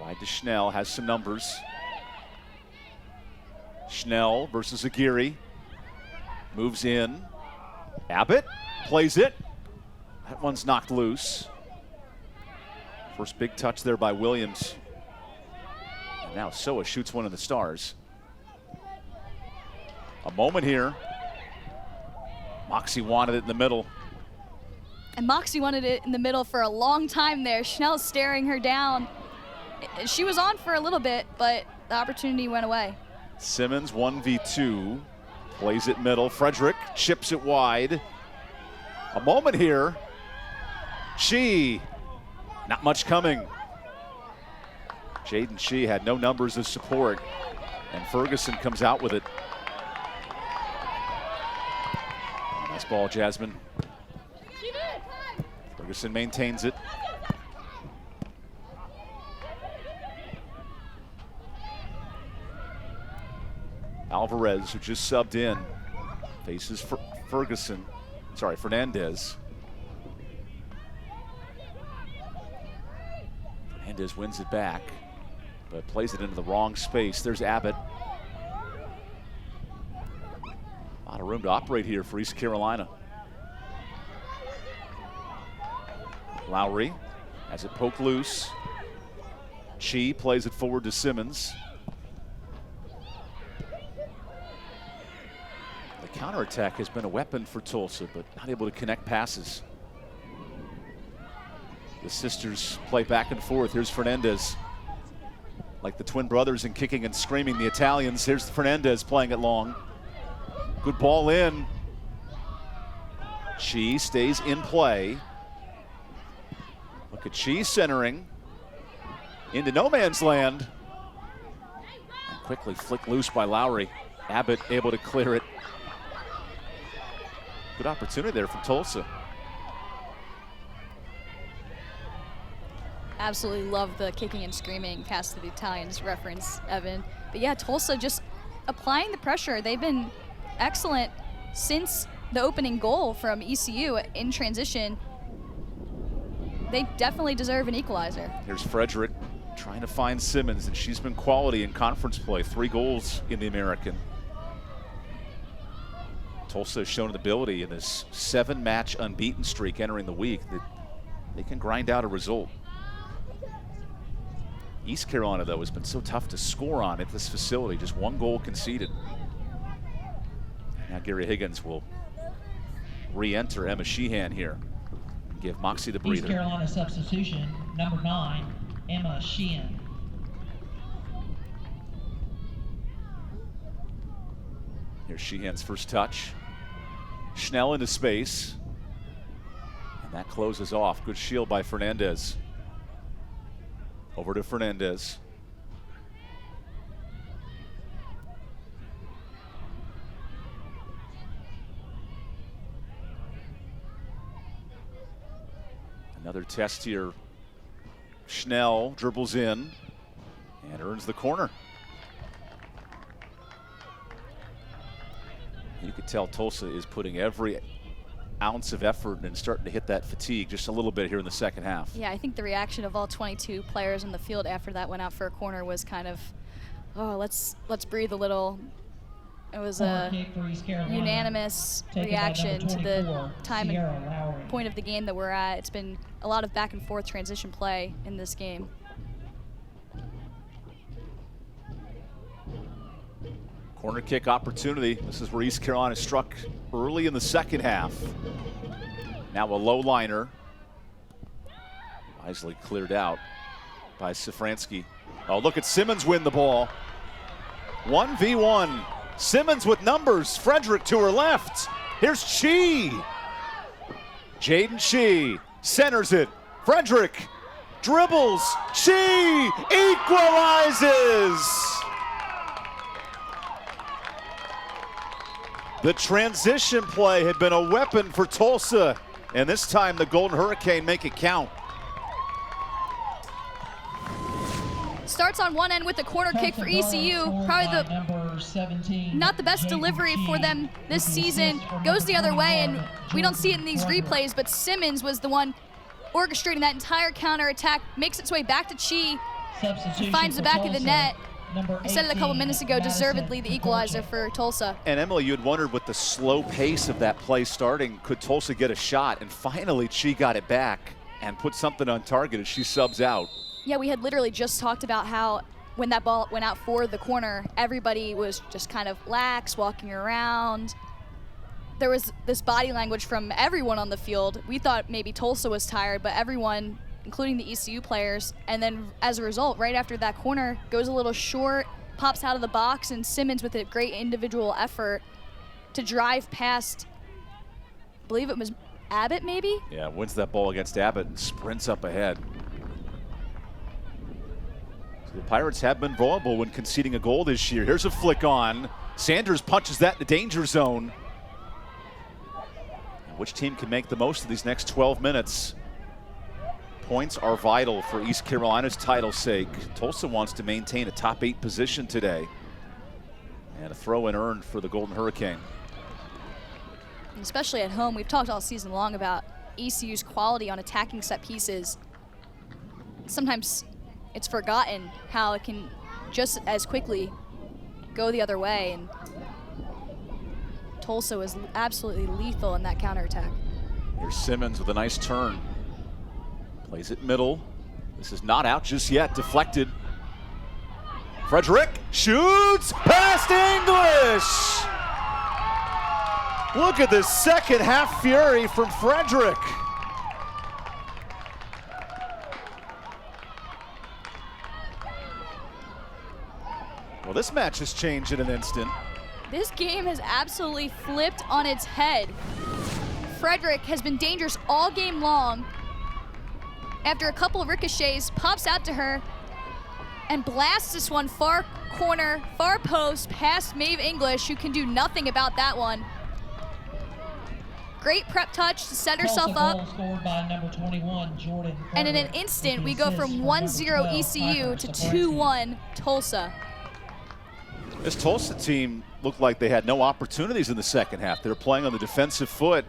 Wide to Schnell, has some numbers. Schnell versus Aguirre. Moves in. Abbott plays it. That one's knocked loose. First big touch there by Williams. And now Soa shoots one of the stars. A moment here. Moxie wanted it in the middle. And Moxie wanted it in the middle for a long time there. Schnell's staring her down. She was on for a little bit, but the opportunity went away. Simmons 1v2, plays it middle. Frederick chips it wide. A moment here. She, not much coming. Jaden Shee had no numbers of support, and Ferguson comes out with it. Nice ball, Jasmine. Ferguson maintains it. Alvarez, who just subbed in, faces Fernandez. Fernandez wins it back, but plays it into the wrong space. There's Abbott. A lot of room to operate here for East Carolina. Lowry has it poked loose. Chi plays it forward to Simmons. The counterattack has been a weapon for Tulsa, but not able to connect passes. The sisters play back and forth. Here's Fernandez. Like the twin brothers in Kicking and Screaming, the Italians. Here's Fernandez playing it long. Good ball in. Chi stays in play. Look at Chi centering into no man's land. And quickly flicked loose by Lowry. Abbott able to clear it. Good opportunity there from Tulsa. Absolutely love the Kicking and Screaming Cast of the Italians reference, Evan. But yeah, Tulsa just applying the pressure. They've been excellent since the opening goal from ECU in transition. They definitely deserve an equalizer. Here's Frederick trying to find Simmons, and she's been quality in conference play. 3 goals in the American. Tulsa has shown an ability in this 7-match unbeaten streak entering the week that they can grind out a result. East Carolina, though, has been so tough to score on at this facility. Just 1 goal conceded. Now Gary Higgins will re-enter Emma Sheehan here. Give Moxie the breather. East Carolina substitution, number 9, Emma Sheehan. Here's Sheehan's first touch. Schnell into space. And that closes off. Good shield by Fernandez. Over to Fernandez. Another test here. Schnell dribbles in and earns the corner. You could tell Tulsa is putting every ounce of effort and starting to hit that fatigue just a little bit here in the second half. Yeah, I think the reaction of all 22 players on the field after that went out for a corner was kind of, oh, let's breathe a little. It was a unanimous reaction to the time and point of the game that we're at. It's been a lot of back and forth transition play in this game. Corner kick opportunity. This is where East Carolina struck early in the second half. Now a low liner. Wisely cleared out by Safransky. Oh, look at Simmons win the ball. 1v1. Simmons with numbers. Frederick to her left. Here's Chi. Jaden Shee centers it. Frederick dribbles. Chi equalizes. The transition play had been a weapon for Tulsa, and this time the Golden Hurricane make it count. Starts on one end with the corner kick for ECU. Probably not the best delivery for them this season. Goes the other way, and we don't see it in these replays, but Simmons was the one orchestrating that entire counterattack, makes its way back to Chi, and finds the back of the net. I said it a couple minutes ago, deservedly the equalizer for Tulsa. And Emily, you had wondered with the slow pace of that play starting, could Tulsa get a shot? And finally, Chi got it back and put something on target as she subs out. Yeah, we had literally just talked about how when that ball went out for the corner, everybody was just kind of lax, walking around. There was this body language from everyone on the field. We thought maybe Tulsa was tired, but everyone, including the ECU players, and then as a result, right after that corner, goes a little short, pops out of the box, and Simmons with a great individual effort to drive past, I believe it was Abbott, maybe? Yeah, wins that ball against Abbott and sprints up ahead. So the Pirates have been vulnerable when conceding a goal this year. Here's a flick on. Sanders punches that in the danger zone. And which team can make the most of these next 12 minutes? Points are vital for East Carolina's title's sake. Tulsa wants to maintain a top 8 position today. And a throw-in earned for the Golden Hurricane. Especially at home, we've talked all season long about ECU's quality on attacking set pieces. Sometimes it's forgotten how it can just as quickly go the other way, and Tulsa was absolutely lethal in that counterattack. Here's Simmons with a nice turn. Plays it middle. This is not out just yet, deflected. Frederick shoots past English. Look at this second half fury from Frederick. Well, this match has changed in an instant. This game has absolutely flipped on its head. Frederick has been dangerous all game long. After a couple of ricochets, pops out to her and blasts this one far corner, far post, past Maeve English, who can do nothing about that one. Great prep touch to set herself up. Scored by number 21, Jordan. And in an instant, we go from 1-0 ECU to 2-1 Tulsa. This Tulsa team looked like they had no opportunities in the second half. They were playing on the defensive foot,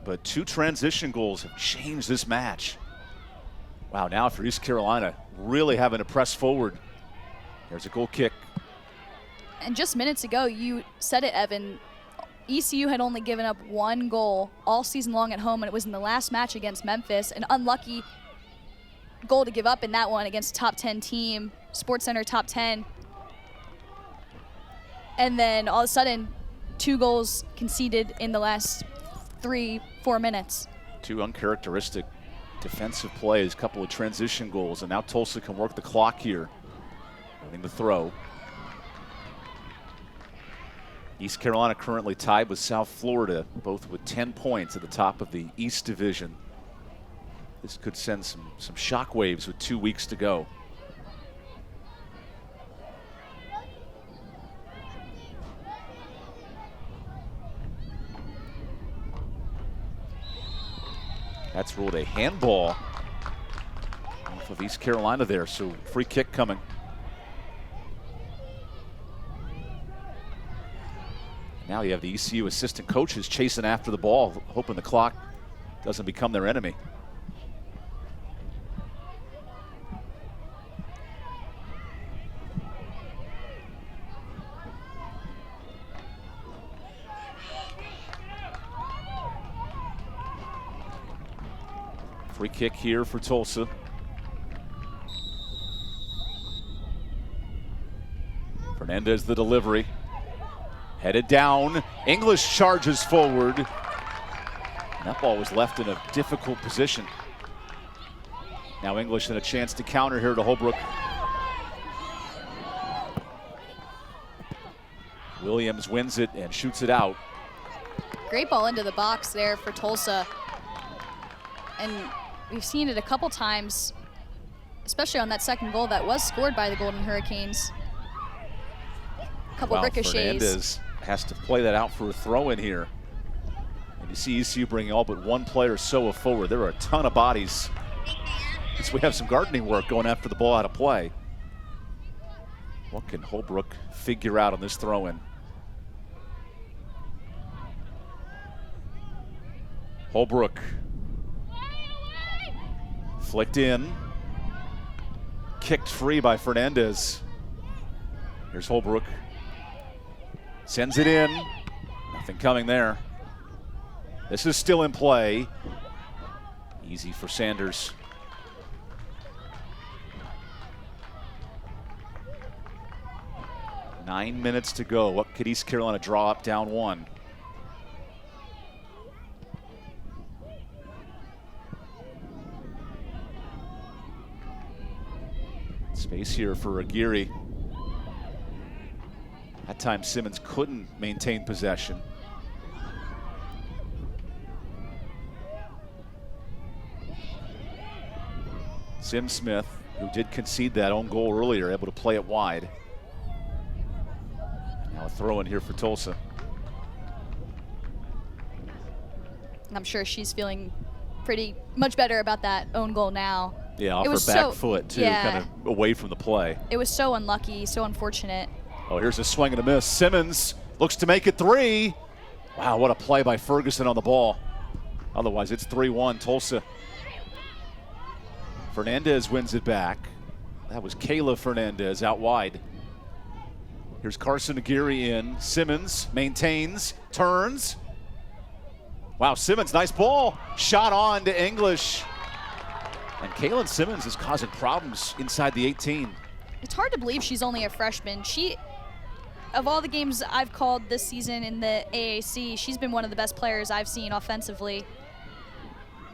but 2 transition goals have changed this match. Wow, now for East Carolina, really having to press forward. There's a goal kick. And just minutes ago, you said it, Evan, ECU had only given up 1 goal all season long at home, and it was in the last match against Memphis. An unlucky goal to give up in that one against a top 10 team, SportsCenter top 10. And then all of a sudden, 2 goals conceded in the last 3-4 minutes. 2 uncharacteristic defensive plays, couple of transition goals, and now Tulsa can work the clock here. Winning the throw. East Carolina currently tied with South Florida, both with 10 points at the top of the East Division. This could send some shockwaves with 2 weeks to go. That's ruled a handball off of East Carolina there, so free kick coming. Now you have the ECU assistant coaches chasing after the ball, hoping the clock doesn't become their enemy. Free kick here for Tulsa. Fernandez the delivery. Headed down. English charges forward. And that ball was left in a difficult position. Now English in a chance to counter here to Holbrook. Williams wins it and shoots it out. Great ball into the box there for Tulsa. And we've seen it a couple times, especially on that second goal that was scored by the Golden Hurricanes. A couple ricochets. Fernandez has to play that out for a throw in here. And you see ECU bringing all but 1 player so forward. There are a ton of bodies. So we have some gardening work going after the ball out of play. What can Holbrook figure out on this throw in? Holbrook. Flicked in. Kicked free by Fernandez. Here's Holbrook. Sends it in. Nothing coming there. This is still in play. Easy for Sanders. Nine minutes to go. What could East Carolina draw up down 1? Space here for Aguirre. That time Simmons couldn't maintain possession. Sim Smith, who did concede that own goal earlier, able to play it wide. Now a throw in here for Tulsa. I'm sure she's feeling pretty much better about that own goal now. Yeah, off her back foot too, kind of away from the play. It was so unlucky, so unfortunate. Oh, here's a swing and a miss. Simmons looks to make it 3. Wow, what a play by Ferguson on the ball. Otherwise, it's 3-1 Tulsa. Fernandez wins it back. That was Kayla Fernandez out wide. Here's Carson Aguirre in. Simmons maintains, turns. Wow, Simmons, nice ball. Shot on to English. And Kaylin Simmons is causing problems inside the 18. It's hard to believe she's only a freshman. Of all the games I've called this season in the AAC, she's been one of the best players I've seen offensively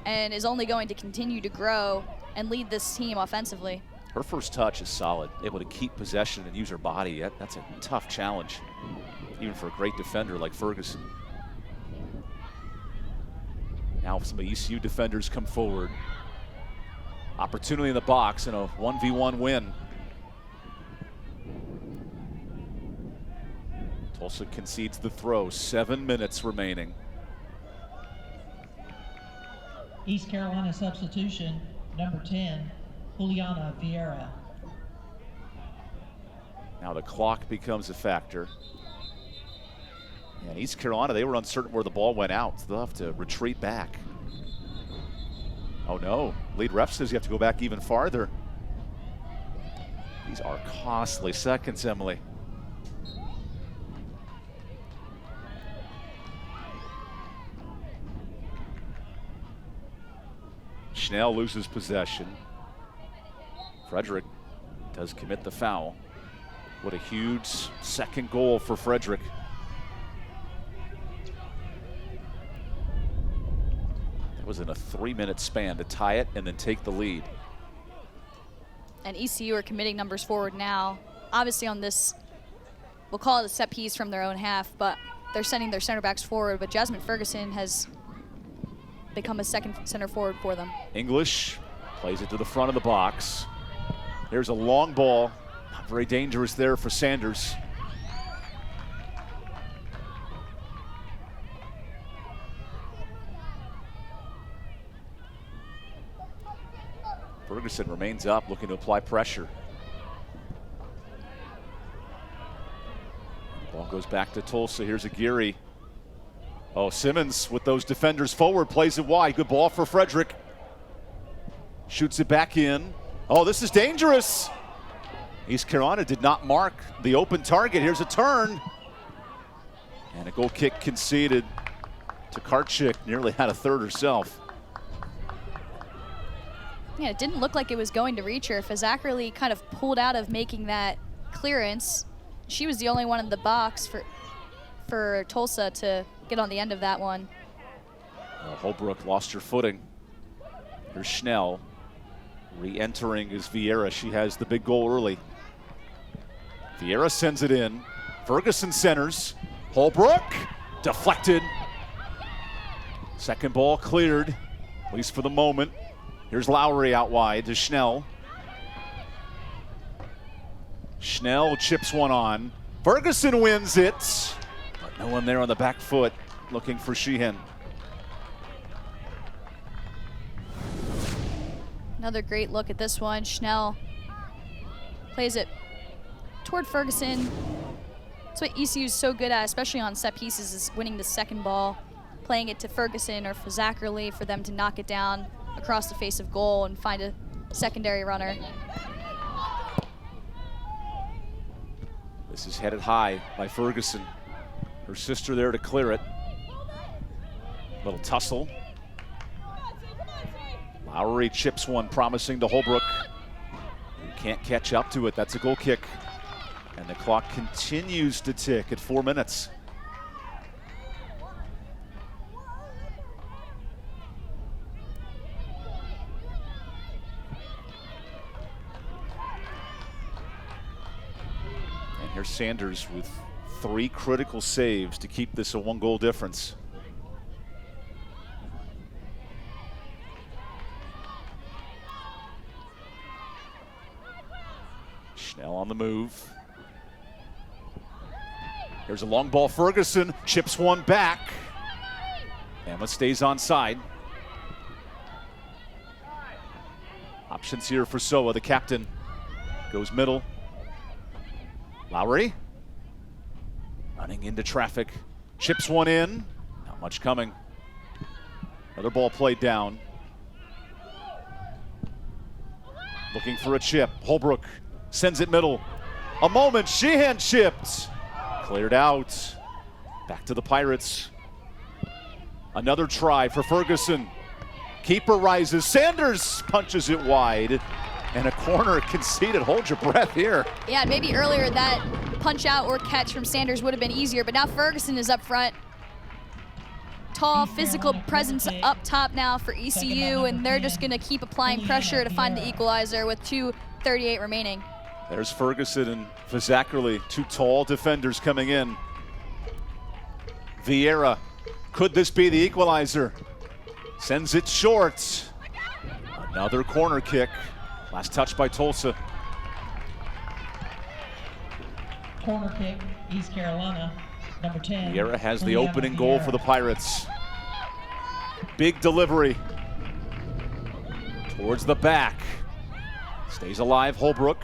and is only going to continue to grow and lead this team offensively. Her first touch is solid, able to keep possession and use her body. That's a tough challenge, even for a great defender like Ferguson. Now some ECU defenders come forward. Opportunity in the box and a 1v1 win. Tulsa concedes the throw, 7 minutes remaining. East Carolina substitution, number 10, Juliana Vieira. Now the clock becomes a factor. And East Carolina, they were uncertain where the ball went out, so they'll have to retreat back. Oh no, lead ref says you have to go back even farther. These are costly seconds, Emily. Schnell loses possession. Frederick does commit the foul. What a huge second goal for Frederick. That was in a 3-minute span to tie it and then take the lead. And ECU are committing numbers forward now. Obviously on this, we'll call it a set piece from their own half, but they're sending their center backs forward, but Jasmine Ferguson has become a second center forward for them. English plays it to the front of the box. Here's a long ball, not very dangerous there for Sanders. Ferguson remains up, looking to apply pressure. Ball goes back to Tulsa. Here's Aguirre. Oh, Simmons with those defenders forward, plays it wide. Good ball for Frederick. Shoots it back in. Oh, this is dangerous. East Carolina did not mark the open target. Here's a turn. And a goal kick conceded to Karchik. Nearly had a third herself. Yeah, it didn't look like it was going to reach her. Fazakerly kind of pulled out of making that clearance. She was the only one in the box for Tulsa to get on the end of that one. Well, Holbrook lost her footing. Here's Schnell. Re-entering is Vieira. She has the big goal early. Vieira sends it in. Ferguson centers. Holbrook deflected. Second ball cleared, at least for the moment. Here's Lowry out wide to Schnell. Schnell chips one on. Ferguson wins it. But no one there on the back foot looking for Sheehan. Another great look at this one. Schnell plays it toward Ferguson. That's what ECU is so good at, especially on set pieces, is winning the second ball, playing it to Ferguson or Fazakerly for them to knock it down across the face of goal and find a secondary runner. This is headed high by Ferguson. Her sister there to clear it. Little tussle. Lowry chips one, promising to Holbrook. Who can't catch up to it. That's a goal kick. And the clock continues to tick at 4 minutes. And here's Sanders with 3 critical saves to keep this a 1-goal difference. Schnell on the move. Here's a long ball. Ferguson chips one back. Emma stays on side. Options here for Soa. The captain goes middle. Lowry running into traffic. Chips one in. Not much coming. Another ball played down. Looking for a chip. Holbrook sends it middle. A moment. Sheehan chipped. Cleared out. Back to the Pirates. Another try for Ferguson. Keeper rises. Sanders punches it wide. And a corner conceded. Hold your breath here. Yeah, maybe earlier that punch out or catch from Sanders would have been easier, but now Ferguson is up front. Tall, physical presence up top now for ECU, and they're just going to keep applying pressure to find the equalizer with 2:38 remaining. There's Ferguson and Fazakerly, two tall defenders coming in. Vieira, could this be the equalizer? Sends it short. Another corner kick. Last touch by Tulsa. Corner kick, East Carolina, number 10. Vieira has the opening goal for the Pirates. Big delivery. Towards the back. Stays alive, Holbrook.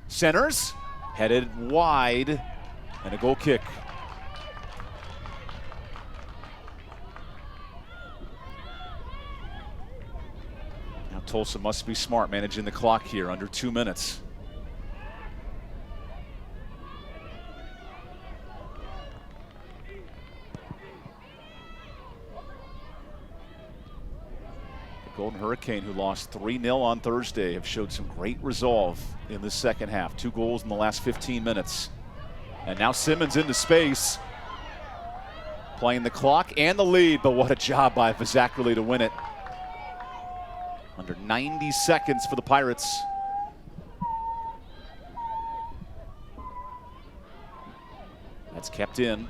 Centers, headed wide, and a goal kick. Now Tulsa must be smart managing the clock here, under 2 minutes. Golden Hurricane, who lost 3-0 on Thursday, have showed some great resolve in the second half. 2 goals in the last 15 minutes. And now Simmons into space, playing the clock and the lead, but what a job by Fazakerly to win it. Under 90 seconds for the Pirates. That's kept in.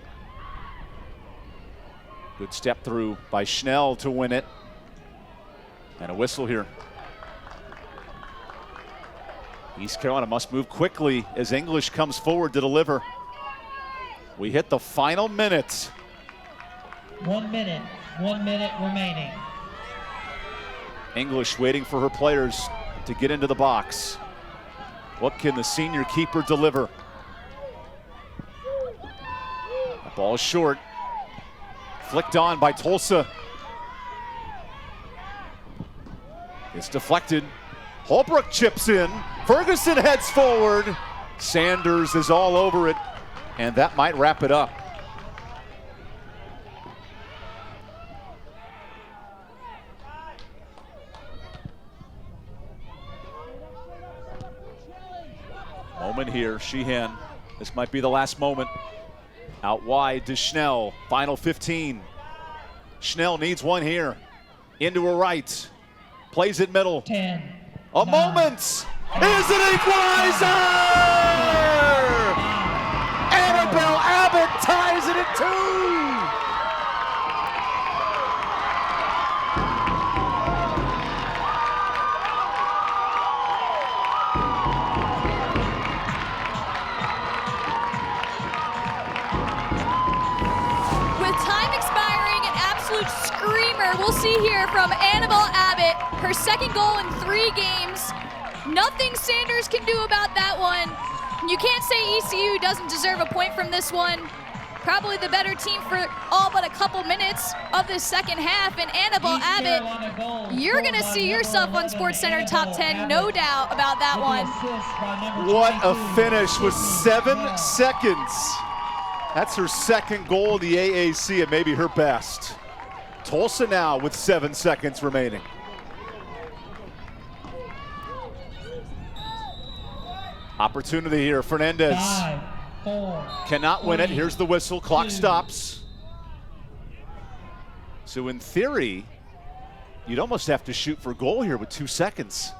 Good step through by Schnell to win it. And a whistle here. East Carolina must move quickly as English comes forward to deliver. We hit the final minute. 1 minute remaining. English waiting for her players to get into the box. What can the senior keeper deliver? The ball is short. Flicked on by Tulsa. It's deflected. Holbrook chips in. Ferguson heads forward. Sanders is all over it, and that might wrap it up. Moment here, Sheehan. This might be the last moment. Out wide to Schnell. Final 15. Schnell needs one here. Into her right. Plays it middle. 10. A moment is an equalizer! Annabelle Abbott ties it at 2. With time expiring, an absolute screamer we'll see here from Annabelle Abbott. Her second goal in 3 games. Nothing Sanders can do about that one. You can't say ECU doesn't deserve a point from this one. Probably the better team for all but a couple minutes of the second half. And Annabelle Abbott, you're going to see yourself on SportsCenter Top 10, no doubt about that one. What a finish with 7 seconds. That's her second goal of the AAC and maybe her best. Tulsa now with 7 seconds remaining. Opportunity here, Fernandez. 5, 4, cannot win it. 3, Here's the whistle, clock 2. stops. So in theory, you'd almost have to shoot for goal here with 2 seconds.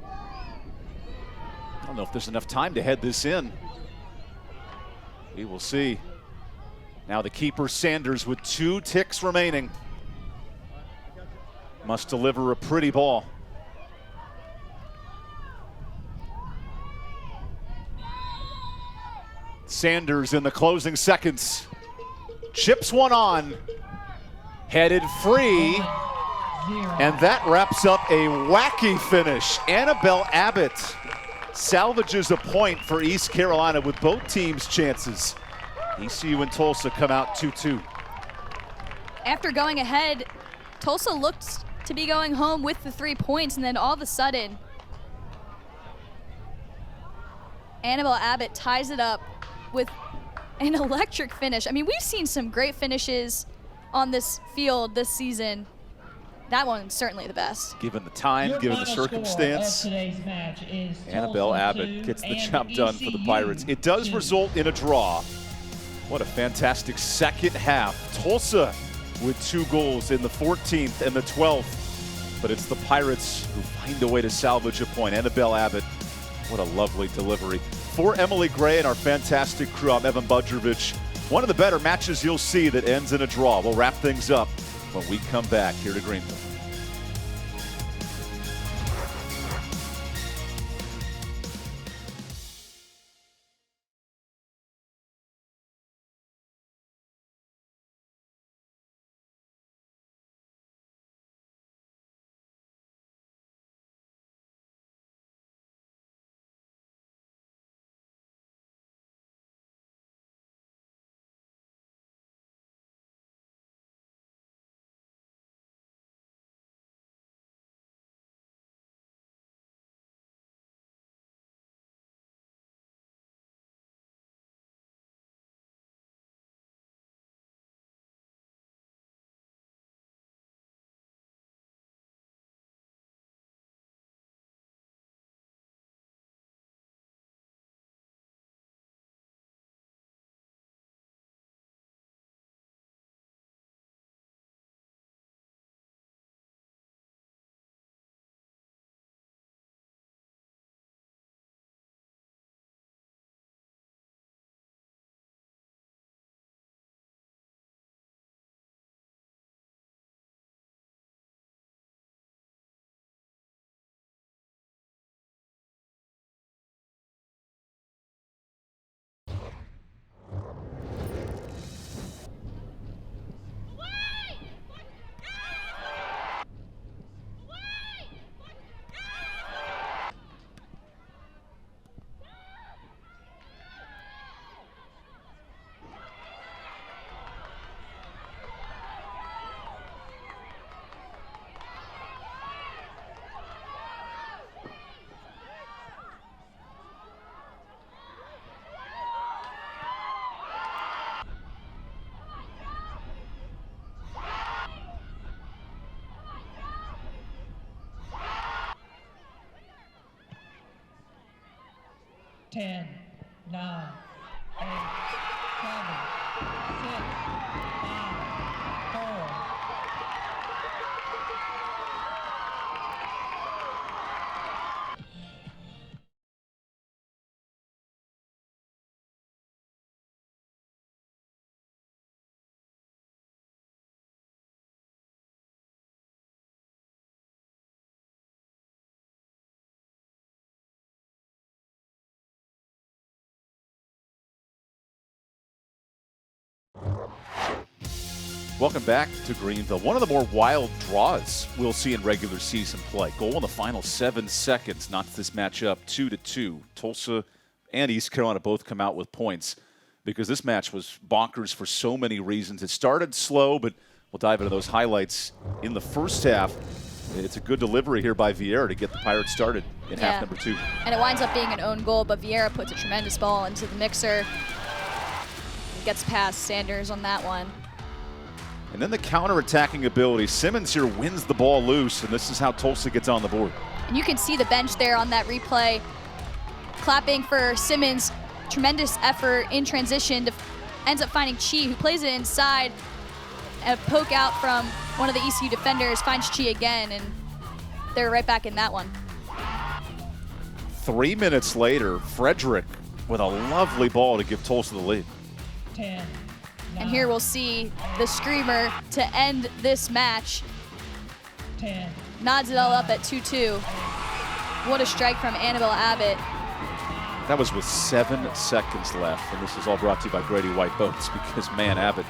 I don't know if there's enough time to head this in. We will see. Now the keeper, Sanders, with 2 ticks remaining. Must deliver a pretty ball. Sanders in the closing seconds. Chips one on. Headed free. And that wraps up a wacky finish. Annabelle Abbott salvages a point for East Carolina with both teams' chances. ECU and Tulsa come out 2-2. After going ahead, Tulsa looked to be going home with the 3 points, and then all of a sudden, Annabelle Abbott ties it up with an electric finish. I mean, we've seen some great finishes on this field this season. That one's certainly the best. Given the time, given the circumstance, Annabelle Abbott gets the job done for the Pirates. It does result in a draw. What a fantastic second half. Tulsa with 2 goals in the 14th and the 12th. But it's the Pirates who find a way to salvage a point. Annabelle Abbott, what a lovely delivery. For Emily Gray and our fantastic crew, I'm EvanBudrovich. One of the better matches you'll see that ends in a draw. We'll wrap things up when we come back here to Greenville. Ten, 9, 8, 7, 6, 5, 4. Welcome back to Greenville. One of the more wild draws we'll see in regular season play. Goal in the final 7 seconds knocks this match up 2-2. Tulsa and East Carolina both come out with points because this match was bonkers for so many reasons. It started slow, but we'll dive into those highlights in the first half. It's a good delivery here by Vieira to get the Pirates started in half number 2. And it winds up being an own goal, but Vieira puts a tremendous ball into the mixer. Gets past Sanders on that one. And then the counter-attacking ability. Simmons here wins the ball loose, and this is how Tulsa gets on the board. And you can see the bench there on that replay. Clapping for Simmons. Tremendous effort in transition. Ends up finding Chi, who plays it inside. A poke out from one of the ECU defenders. Finds Chi again, and they're right back in that one. 3 minutes later, Frederick with a lovely ball to give Tulsa the lead. 10. And here we'll see the screamer to end this match. 10. Nods it all up at 2-2. What a strike from Annabelle Abbott. That was with 7 seconds left, and this is all brought to you by Grady White Boats because, man, Abbott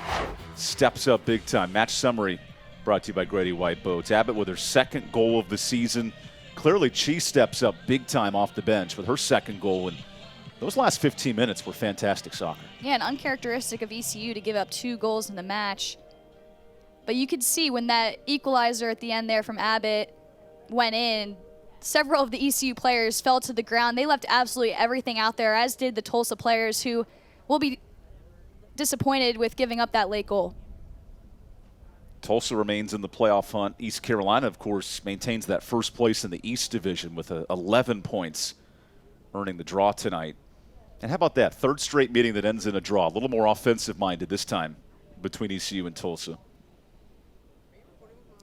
steps up big time. Match summary brought to you by Grady White Boats. Abbott with her second goal of the season. Clearly, Chi steps up big time off the bench with her second goal, and those last 15 minutes were fantastic soccer. Yeah, and uncharacteristic of ECU to give up 2 goals in the match. But you could see when that equalizer at the end there from Abbott went in, several of the ECU players fell to the ground. They left absolutely everything out there, as did the Tulsa players, who will be disappointed with giving up that late goal. Tulsa remains in the playoff hunt. East Carolina, of course, maintains that first place in the East Division with 11 points, earning the draw tonight. And how about that? Third straight meeting that ends in a draw. A little more offensive-minded this time between ECU and Tulsa.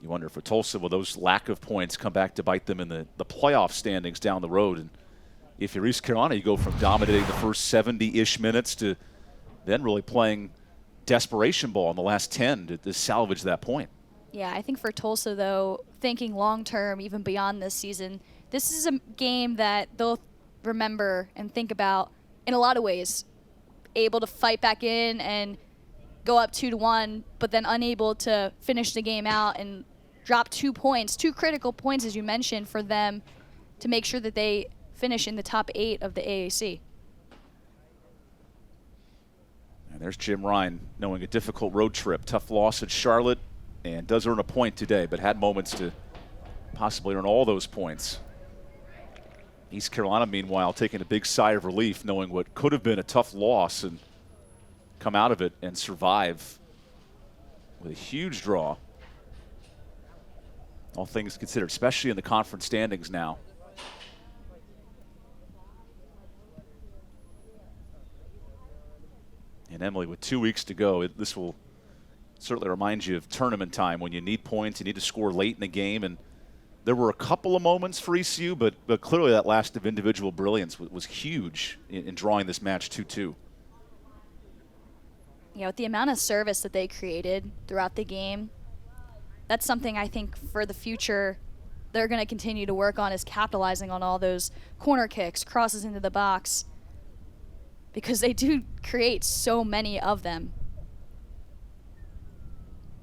You wonder, for Tulsa, will those lack of points come back to bite them in the playoff standings down the road? And if you're East Carolina, you go from dominating the first 70-ish minutes to then really playing desperation ball in the last 10 to salvage that point. Yeah, I think for Tulsa, though, thinking long-term, even beyond this season, this is a game that they'll remember and think about in a lot of ways. Able to fight back in and go up 2-1, but then unable to finish the game out and drop 2 points, 2 critical points, as you mentioned, for them to make sure that they finish in the top 8 of the AAC. And there's Jim Ryan knowing a difficult road trip. Tough loss at Charlotte, and does earn a point today, but had moments to possibly earn all those points. East Carolina, meanwhile, taking a big sigh of relief, knowing what could have been a tough loss and come out of it and survive with a huge draw. All things considered, especially in the conference standings now. And Emily, with 2 weeks to go, this will certainly remind you of tournament time when you need points, you need to score late in the game. And there were a couple of moments for ECU, but clearly that last of individual brilliance was huge in drawing this match 2-2. Yeah, with the amount of service that they created throughout the game, that's something I think for the future they're going to continue to work on, is capitalizing on all those corner kicks, crosses into the box, because they do create so many of them.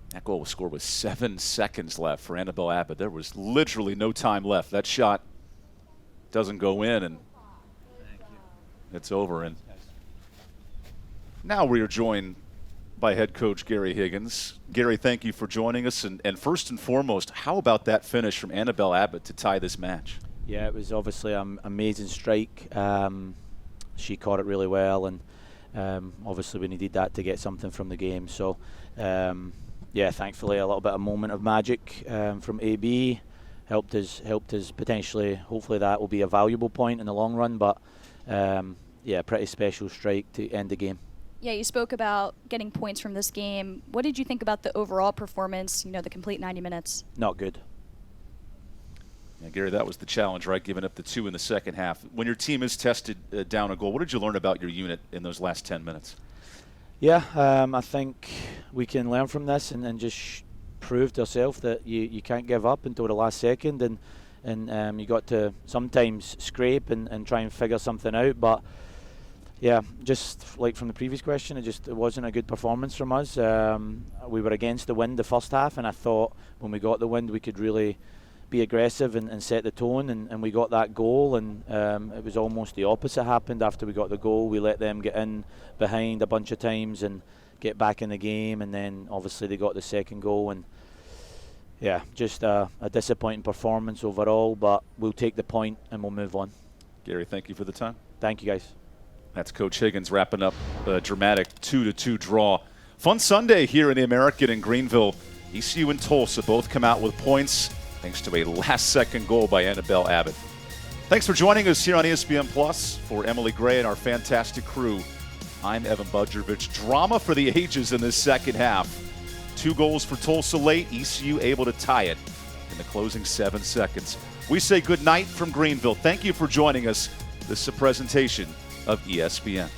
That goal was scored with 7 seconds left for Annabelle Abbott. There was literally no time left. That shot doesn't go in, and it's over. And now we are joined by head coach Gary Higgins. Gary, thank you for joining us. And first and foremost, how about that finish from Annabelle Abbott to tie this match? Yeah, it was obviously an amazing strike. She caught it really well, and obviously we needed that to get something from the game. So, yeah, thankfully a little bit of moment of magic from AB helped us potentially. Hopefully that will be a valuable point in the long run. But yeah, pretty special strike to end the game. Yeah, you spoke about getting points from this game. What did you think about the overall performance, the complete 90 minutes? Not good. Yeah, Gary, that was the challenge, right? Giving up the 2 in the second half. When your team is tested down a goal, what did you learn about your unit in those last 10 minutes? Yeah, I think we can learn from this and just prove to ourselves that you can't give up until the last second, and you got to sometimes scrape and try and figure something out. But yeah, just like from the previous question, it wasn't a good performance from us. We were against the wind the first half, and I thought when we got the wind we could really be aggressive and set the tone, and we got that goal, and it was almost the opposite happened after we got the goal. We let them get in behind a bunch of times and get back in the game, and then obviously they got the second goal, and yeah, just a disappointing performance overall, but we'll take the point and we'll move on. Gary, thank you for the time. Thank you, guys. That's Coach Higgins wrapping up a dramatic 2-2 draw. Fun Sunday here in the American in Greenville. ECU and Tulsa both come out with points thanks to a last-second goal by Annabelle Abbott. Thanks for joining us here on ESPN Plus. For Emily Gray and our fantastic crew, I'm EvanBudrovich. Drama for the ages in this second half. 2 goals for Tulsa late, ECU able to tie it in the closing 7 seconds. We say good night from Greenville. Thank you for joining us. This is a presentation of ESPN.